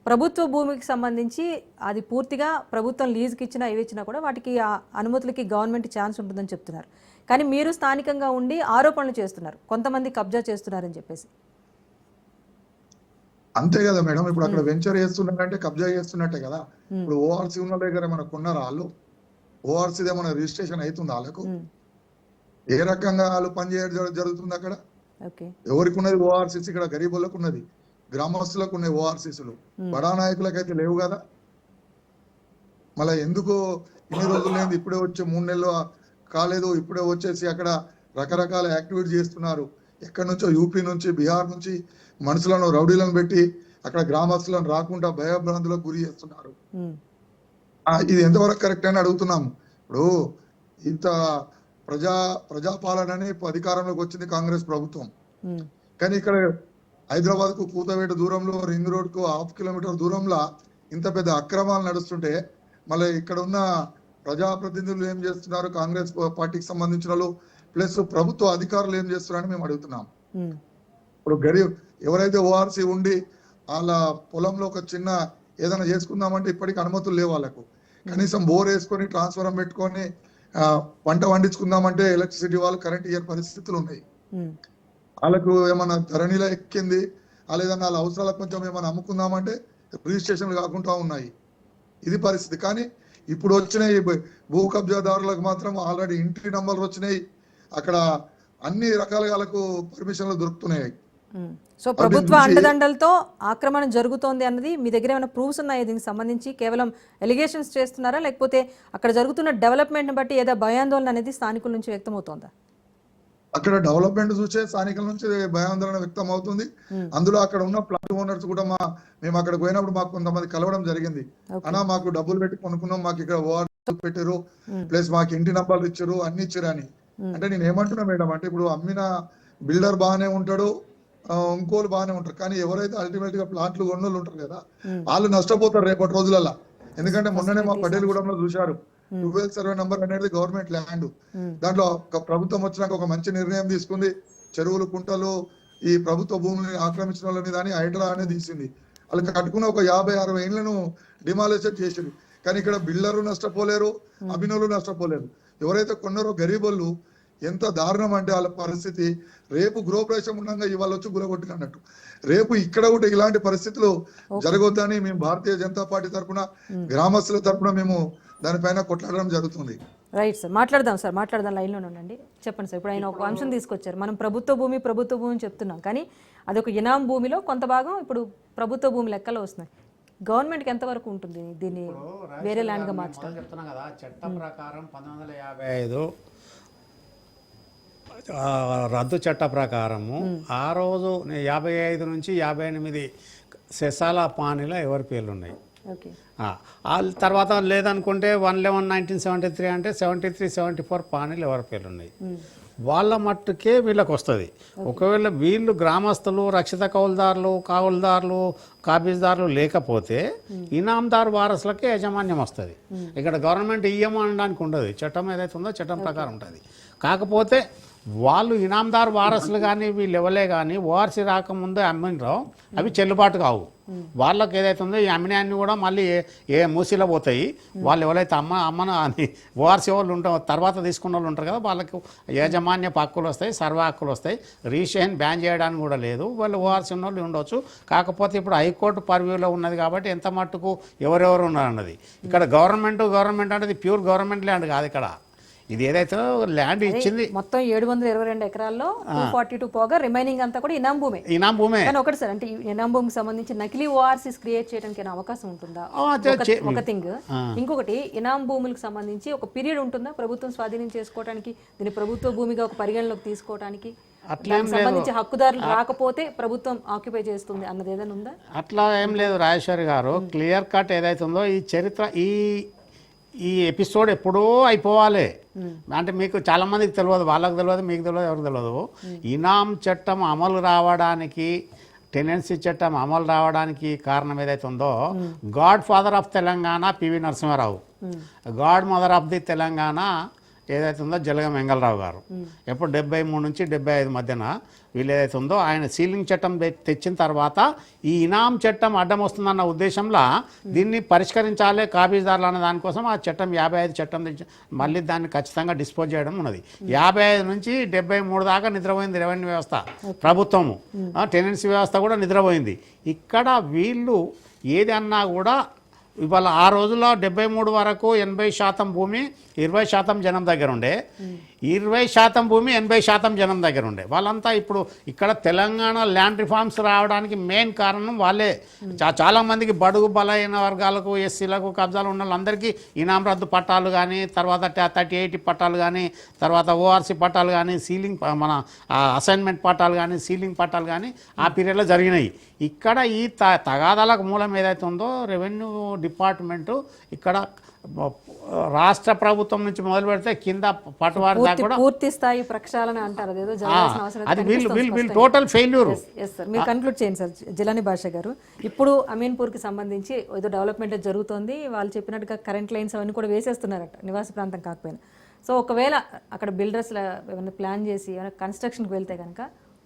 ప్రభుత్వ భూమికి సంబంధించి అది పూర్తిగా ప్రభుత్వం లీజుకి ఇచ్చినా ఏవి ఇచ్చినా కూడా వాటికి ఆ అనుమతులకి గవర్నమెంట్ ఛాన్స్ ఉంటుందని చెప్తున్నారు. కానీ మీరు స్థానికంగా ఉండి ఆరోపణలు చేస్తున్నారు, కొంతమంది కబ్జా చేస్తున్నారని చెప్పేసి. అంతే కదా మేడం, ఇప్పుడు అక్కడ వెంచర్ చేస్తున్నారంటే కబ్జా చేస్తున్నట్టే కదా. ఇప్పుడు ఓఆర్సీ ఉన్న దగ్గర మనకు ఉన్నారా వాళ్ళు? ఓఆర్సీ ఏమైనా రిజిస్ట్రేషన్ అవుతుందా వాళ్ళకు? ఏ రకంగా వాళ్ళు పనిచేయడం జరుగుతుంది అక్కడ? ఎవరికి ఉన్నది ఓఆర్సీస్? ఇక్కడ గరీబులకు ఉన్నది, గ్రామస్తులకు ఉన్నాయి ఓఆర్సీసులు, బడా నాయకులకైతే లేవు కదా. మళ్ళీ ఎందుకు ఇన్ని రోజులు లేదు, ఇప్పుడే వచ్చి 3 నెలలు కాలేదు, ఇప్పుడే వచ్చేసి అక్కడ రకరకాల యాక్టివిటీ చేస్తున్నారు. ఎక్కడి నుంచో యూపీ నుంచి, బీహార్ నుంచి మనుషులను, రౌడీలను పెట్టి అక్కడ గ్రామస్తులను రాకుండా భయభ్రాంతులకు గురి చేస్తున్నారు. ఇది ఎంతవరకు కరెక్ట్ అని అడుగుతున్నాము. ఇప్పుడు ఇంత ప్రజాపాలన అధికారంలోకి వచ్చింది కాంగ్రెస్ ప్రభుత్వం. కానీ ఇక్కడ హైదరాబాద్ కు కూతవేట దూరంలో, రింగ్ రోడ్ కు 1/2 కిలోమీటర్ దూరంలో ఇంత పెద్ద అక్రమాలు నడుస్తుంటే మళ్ళీ ఇక్కడ ఉన్న ప్రజాప్రతినిధులు ఏం చేస్తున్నారు, కాంగ్రెస్ పార్టీకి సంబంధించిన వాళ్ళు ప్లస్ ప్రభుత్వ అధికారులు ఏం చేస్తున్నారని మేము అడుగుతున్నాం. ఇప్పుడు గరీబ్ ఎవరైతే ఓఆర్సీ ఉండి వాళ్ళ పొలంలో ఒక చిన్న ఏదైనా చేసుకుందామంటే ఇప్పటికి అనుమతులు లేవు వాళ్ళకు. కనీసం బోర్ వేసుకొని ట్రాన్స్ఫారం పెట్టుకొని పంట పండించుకుందామంటే ఎలక్ట్రిసిటీ వాళ్ళు కరెంట్ ఇయ్యే పరిస్థితులు ఉన్నాయి. వాళ్ళకు ఏమన్నా ధరణిలో ఎక్కింది, లేదన్నా వాళ్ళ అవసరాలకు కొంచెం ఏమైనా అమ్ముకుందామంటే రిజిస్ట్రేషన్లు కాకుండా ఉన్నాయి. ఇది పరిస్థితి. కానీ ఇప్పుడు వచ్చినాయి భూ కబ్జాదారులకు మాత్రం ఆల్రెడీ ఇంటి నంబర్లు వచ్చినాయి, అక్కడ అన్ని రకాలుగా వాళ్ళకు పర్మిషన్లు దొరుకుతున్నాయి. సో ప్రభుత్వ అండదండలతో ఆక్రమణ జరుగుతోంది అన్నది మీ దగ్గర ఏమైనా ప్రూఫ్స్ ఉన్నాయా? దీనికి సంబంధించి కేవలం ఎలిగేషన్స్ చేస్తున్నారా, లేకపోతే అక్కడ జరుగుతున్న డెవలప్మెంట్ బట్టి ఏదో భయాందోళన అనేది స్థానికుల నుంచి వ్యక్తమవుతోందా? అక్కడ డెవలప్మెంట్ చూసే స్థానికుల నుంచి భయాందోళన వ్యక్తం అవుతుంది. అందులో అక్కడ ఉన్న ప్లాట్ ఓనర్స్ కూడా మేము అక్కడ పోయినప్పుడు మాకు కొంతమంది కలవడం జరిగింది. అన్నా మాకు డబ్బులు పెట్టి కొనుక్కున్నాం, మాకు ఇక్కడ ఓఆర్సీ పెట్టారు, ప్లస్ మాకు ఇంటి నంబర్లు ఇచ్చారు, అన్ని ఇచ్చారు అని. అంటే నేను ఏమంటున్నా మేడం అంటే ఇప్పుడు అమ్మిన బిల్డర్ బాగానే ఉంటాడు, ఇంకోళ్ళు బాగానే ఉంటారు, కానీ ఎవరైతే అల్టిమేట్ గా ప్లాట్లు కొన్నోళ్ళు ఉంటారు కదా వాళ్ళు నష్టపోతారు రేపటి రోజులలో. ఎందుకంటే మొన్ననే మా పటేల్గూడెంలో చూశారు, 12 సర్వే నంబర్ అనేది గవర్నమెంట్ ల్యాండ్. దాంట్లో ప్రభుత్వం వచ్చినాక ఒక మంచి నిర్ణయం తీసుకుంది, చెరువులు, కుంటలు ఈ ప్రభుత్వ భూమిని ఆక్రమించిన వాళ్ళ మీద అని హైడ్రా అనేది తీసింది. వాళ్ళకి కట్టుకున్న ఒక 50-60 ఏళ్లను డిమాలిషన్ చేసింది. కానీ ఇక్కడ బిల్డర్లు నష్టపోలేరు, అభినవులు నష్టపోలేరు. ఎవరైతే కొన్నారో గరీబోళ్ళు ఎంత దారుణం అంటే వాళ్ళ పరిస్థితి. రేపు గృహప్రవేశం ఉండగా ఇవాళ వచ్చి గురగొట్టుకున్నట్టు రేపు ఇక్కడ కూడా ఇలాంటి పరిస్థితులు జరగొద్దని మేము భారతీయ జనతా పార్టీ తరఫున, గ్రామస్తుల తరఫున మేము దానిపైన కొట్లాడడం జరుగుతుంది. రైట్ సార్, మాట్లాడదాం లైన్లో ఉండండి. చెప్పండి సార్, ఇప్పుడు ఆయన ఒక అంశం తీసుకొచ్చారు. మనం ప్రభుత్వ భూమి చెప్తున్నాం, కానీ అదొక ఇనాం భూమిలో కొంత భాగం ఇప్పుడు ప్రభుత్వ భూమి లెక్కలో వస్తున్నాయి. గవర్నమెంట్కి ఎంతవరకు ఉంటుంది దీన్ని వేరే ల్యాండ్గా మార్చడం? చెప్తున్నా కదా, చట్టం ప్రకారం 1955 రద్దు చట్ట ప్రకారము ఆ రోజు 55 నుంచి 58 సెసాల పానీలో ఎవరి పేర్లు ఉన్నాయి. తర్వాత లేదనుకుంటే 1/11/1973 అంటే 73-74 పానీలు ఎవరి పేర్లు ఉన్నాయి. వాళ్ళ మట్టుకే వీళ్ళకి వస్తుంది. ఒకవేళ వీళ్ళు గ్రామస్తులు, రక్షిత కావులదారులు, కాబీజ్దారులు లేకపోతే ఇనాందారు వారసులకే యాజమాన్యం వస్తుంది. ఇక్కడ గవర్నమెంట్ ఇయ్యమనడానికి ఉండదు, చట్టం ఏదైతే ఉందో చట్టం ప్రకారం ఉంటుంది. కాకపోతే వాళ్ళు ఇనాందారు వారసులు కానీ వీళ్ళు ఎవలే కానీ ఓఆర్సీ రాకముందే అమ్మినరో అవి చెల్లుబాటు కావు. వాళ్ళకి ఏదైతే ఉందో ఈ అమ్మినాన్ని కూడా మళ్ళీ ఏ మూసీలో పోతాయి. వాళ్ళు ఎవరైతే అమ్మను అని ఓఆర్సీ వాళ్ళు ఉంటారు, తర్వాత తీసుకున్న వాళ్ళు ఉంటారు కదా, వాళ్ళకి యాజమాన్యపు హక్కులు వస్తాయి, సర్వ హక్కులు వస్తాయి. రిజిస్ట్రేషన్ బ్యాన్ చేయడానికి కూడా లేదు. వాళ్ళు ఓఆర్సీ ఉన్న వాళ్ళు ఉండవచ్చు. కాకపోతే ఇప్పుడు హైకోర్టు పర్వ్యూలో ఉన్నది కాబట్టి ఎంత మట్టుకు ఎవరెవరు ఉన్నారన్నది. ఇక్కడ గవర్నమెంట్ అనేది ప్యూర్ గవర్నమెంట్ ల్యాండ్ కాదు. ఇక్కడ ఇది ఏదైతే ల్యాండ్ ఇచ్చింది మొత్తం 722 ఎకరాల్లో 242 పోగా రిమైనింగ్ అంతా కూడా ఇనాం భూమే. ఇనాం భూమే. కానీ ఒకటి సార్, అంటే ఈ ఇనాం భూమికి సంబంధించి నకిలీ ఓఆర్సీస్ క్రియేట్ చేయడానికి ఏమైనా అవకాశం ఉంటుందా? ఒక థింగ్. ఇంకొకటి, ఇనాం భూములకు సంబంధించి ఒక పీరియడ్ ఉంటుందా ప్రభుత్వం స్వాధీనం చేసుకోవడానికి, దీన్ని ప్రభుత్వ భూమిగా ఒక పరిగణలోకి తీసుకోవడానికి, దానికి సంబంధించి హక్కుదారులు రాకపోతే ప్రభుత్వం ఆక్యుపై చేస్తుంది అన్నది ఏదైనా ఉందా? అట్లా ఏం లేదు రాజేశ్వరి గారు. క్లియర్ కట్ ఏదైతే ఉందో ఈ చరిత్ర, ఈ ఎపిసోడ్ ఎప్పుడో అయిపోవాలి. అంటే మీకు చాలా మందికి తెలియదు, వాళ్ళకి తెలియదు, మీకు తెలియదు, ఎవరికి తెలియదు. ఇనాం చట్టం అమలు రావడానికి, టెనెన్సీ చట్టం అమలు రావడానికి కారణం ఏదైతే ఉందో, godfather of Telangana PV Narasimharao, godmother of the Telangana ఏదైతే ఉందో జలగం వెంగళరావు గారు. ఎప్పుడు 73 నుంచి 75 మధ్యన వీళ్ళు ఏదైతే ఉందో ఆయన సీలింగ్ చట్టం తెచ్చిన తర్వాత ఈ ఇనాం చట్టం అడ్డం వస్తుందన్న ఉద్దేశంలో దీన్ని పరిష్కరించాలి కాపీదారులు అన్న దానికోసం ఆ చట్టం 55 చట్టం తెచ్చి మళ్ళీ దాన్ని ఖచ్చితంగా డిస్పోజ్ చేయడం ఉన్నది. 55 నుంచి 73 దాకా నిద్రపోయింది రెవెన్యూ వ్యవస్థ, ప్రభుత్వము, టెనెన్సీ వ్యవస్థ కూడా నిద్రపోయింది. ఇక్కడ వీళ్ళు ఏది అన్నా కూడా ఇవాళ ఆ రోజుల్లో 73 వరకు 80% భూమి 20% జనం దగ్గర ఉండే, 20% భూమి 80% జనం దగ్గర ఉండే. వాళ్ళంతా ఇప్పుడు ఇక్కడ తెలంగాణ ల్యాండ్ రిఫార్మ్స్ రావడానికి మెయిన్ కారణం వాళ్ళే. చాలా మందికి బడుగు బలైన వర్గాలకు, ఎస్సీలకు, కబ్జాలు ఉన్న వాళ్ళందరికీ ఇనాం రద్దు పట్టాలు కానీ, తర్వాత 3080 పట్టాలు కానీ, తర్వాత ఓఆర్సీ పట్టాలు కానీ, సీలింగ్ మన అసైన్మెంట్ పట్టాలు కానీ, సీలింగ్ పట్టాలు కానీ ఆ పీరియడ్లో జరిగినాయి. ఇక్కడ ఈ తగాదాలకు మూలం ఏదైతే ఉందో రెవెన్యూ డిపార్ట్మెంటు ఇక్కడ రాష్ట్ర ప్రభుత్వం నుంచి మొదలు పెడితే కింద పట్టువారి దాకా కూడా పూర్తి స్థాయి ప్రక్షాళన అంటారు, అదేదో జరగాల్సిన అవసరం అది వీళ్ళు టోటల్ ఫెయిల్యూర్. మీరు కన్క్లూడ్ చేయండి సార్ జిలానీ భాష గారు. ఇప్పుడు అమీన్పూర్కి సంబంధించి ఏదో డెవలప్మెంట్ జరుగుతోంది, వాళ్ళు చెప్పినట్టుగా కరెంట్ లైన్స్ అవన్నీ కూడా వేసేస్తున్నారట, నివాస ప్రాంతం కాకపోయినా. సో ఒకవేళ అక్కడ బిల్డర్స్ ఏమైనా ప్లాన్ చేసి ఏమైనా కన్స్ట్రక్షన్కి వెళ్తే కనుక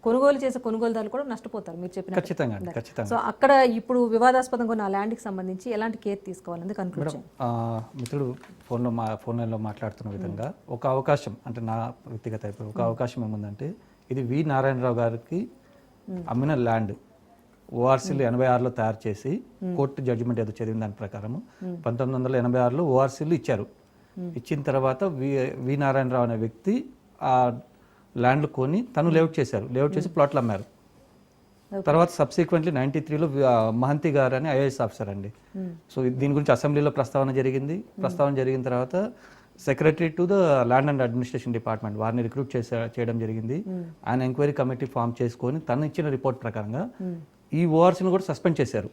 కొనుగోలు చేసే కొనుగోలుదారులు కూడా నష్టపోతారు మీరు చెప్పిన. ఖచ్చితంగా. సో అక్కడ ఇప్పుడు వివాదాస్పదంగా ఉన్న ల్యాండ్కి సంబంధించి ఎలాంటి కేర్ తీసుకోవాలని కన్క్లూడ్ చేయండి. మిత్రుడు ఫోన్ లైన్లో మాట్లాడుతున్న విధంగా ఒక అవకాశం, అంటే నా వ్యక్తిగత ఒక అవకాశం ఏముందంటే, ఇది వి నారాయణరావు గారికి అమ్మిన ల్యాండ్ ఓఆర్సీలు 86లో తయారు చేసి కోర్టు జడ్జిమెంట్ ఏదో చదివిన దాని ప్రకారం 1986లో ఓఆర్సీలు ఇచ్చారు. ఇచ్చిన తర్వాత వి నారాయణరావు అనే వ్యక్తి ఆ ల్యాండ్లు కొని తను లేఅవుట్ చేశారు, లేఅవుట్ చేసి ప్లాట్లు అమ్మారు. తర్వాత సబ్సిక్వెంట్లీ 93లో మహంతి గారు అని ఐఏఎస్ ఆఫీసర్ అండి. సో దీని గురించి అసెంబ్లీలో ప్రస్తావన జరిగిన తర్వాత secretary to the land and administration department వారిని రిక్రూట్ చేయడం జరిగింది. ఆయన ఎంక్వైరీ కమిటీ ఫామ్ చేసుకొని తను ఇచ్చిన రిపోర్ట్ ప్రకారంగా ఈ ఓఆర్సీని కూడా సస్పెండ్ చేశారు.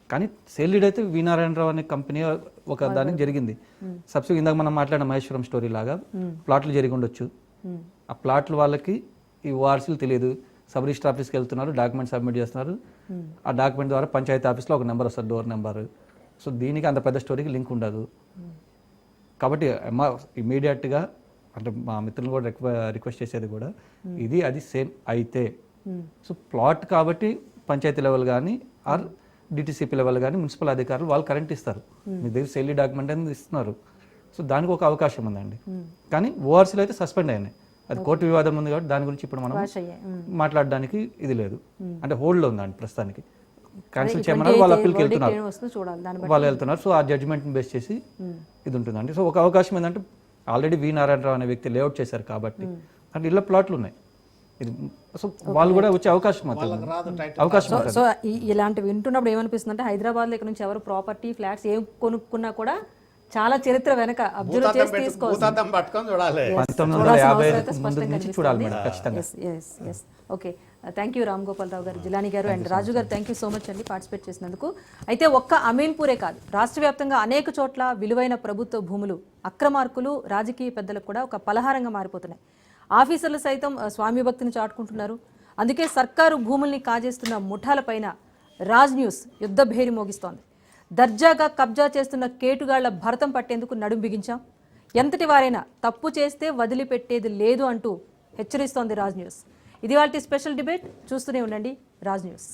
కానీ సేల్ డీడ్ అయితే వి నారాయణరావు అనే కంపెనీ ఒక దానికి జరిగింది. సబ్సిక్వెంట్ ఇందాక మనం మాట్లాడిన మహేశ్వరం స్టోరీ లాగా ప్లాట్లు జరిగి ఉండొచ్చు. ఆ ప్లాట్లు వాళ్ళకి ఈ ఓఆర్సీలు తెలియదు, సబ్ రిజిస్టర్ ఆఫీస్కి వెళ్తున్నారు, డాక్యుమెంట్ సబ్మిట్ చేస్తున్నారు. ఆ డాక్యుమెంట్ ద్వారా పంచాయతీ ఆఫీస్లో ఒక నెంబర్ వస్తుంది, డోర్ నెంబర్. సో దీనికి అంత పెద్ద స్టోరీకి లింక్ ఉండదు. కాబట్టి ఇమీడియట్గా అంటే మా మిత్రులు కూడా రిక్వెస్ట్ చేసేది కూడా ఇది అది సేమ్ అయితే, సో ప్లాట్ కాబట్టి పంచాయతీ లెవెల్ కానీ ఆర్ డిటిసిపి లెవెల్ కానీ మున్సిపల్ అధికారులు వాళ్ళు కరెంట్ ఇస్తారు, మీ దగ్గర సెల్లీ డాక్యుమెంట్ అనేది ఇస్తున్నారు. సో దానికి ఒక అవకాశం ఉందండి. కానీ ఓఆర్సీలు అయితే సస్పెండ్ అయినాయి, అది కోర్టు వివాదం ఉంది కాబట్టి దాని గురించి ఇప్పుడు మనం మాట్లాడడానికి ఇది లేదు, అంటే హోల్డ్లో ఉందండి ప్రస్తుతానికి. క్యాన్సిల్ చేయమన్నారు, వాళ్ళు అప్పీల్కి వెళ్తున్నారు. సో ఆ జడ్జిమెంట్ని బేస్ చేసి ఇది ఉంటుందండి. సో ఒక అవకాశం ఏంటంటే ఆల్రెడీ వి నారాయణరావు అనే వ్యక్తి లేఅవుట్ చేశారు కాబట్టి అంటే ఇళ్ళ ప్లాట్లు ఉన్నాయి, ఇది సో వాళ్ళు కూడా వచ్చే అవకాశం అవుతుంది. సో ఇలాంటివి వింటున్నప్పుడు ఏమనిపిస్తుంది అంటే హైదరాబాద్లో ఇక్కడ నుంచి ఎవరు ప్రాపర్టీ ఫ్లాట్స్ ఏం కొనుక్కున్నా కూడా చాలా చరిత్ర వెనక అబ్జర్వ్ చేసి తీసుకోవాలి. Okay, thank you Ram Gopal Rao గారు, జిలానీ గారు అండ్ రాజు గారు, థ్యాంక్ యూ సో మచ్ అండి పార్టిసిపేట్ చేసినందుకు. అయితే ఒక్క అమీన్పూరే కాదు, రాష్ట్ర వ్యాప్తంగా అనేక చోట్ల విలువైన ప్రభుత్వ భూములు అక్రమార్కులు రాజకీయ పెద్దలకు కూడా ఒక పలహారంగా మారిపోతున్నాయి. ఆఫీసర్లు సైతం స్వామి భక్తిని చాటుకుంటున్నారు. అందుకే సర్కారు భూముల్ని కాజేస్తున్న ముఠాలపైన రాజ్ న్యూస్ యుద్ధ భేరి మోగిస్తోంది. దర్జాగా కబ్జా చేస్తున్న కేటుగాళ్ల భరతం పట్టేందుకు నడుం బిగించాం. ఎంతటి వారైనా తప్పు చేస్తే వదిలిపెట్టేది లేదు అంటూ హెచ్చరిస్తోంది రాజ్ న్యూస్. ఇది వాటి స్పెషల్ డిబేట్. చూస్తూనే ఉండండి రాజ్ న్యూస్.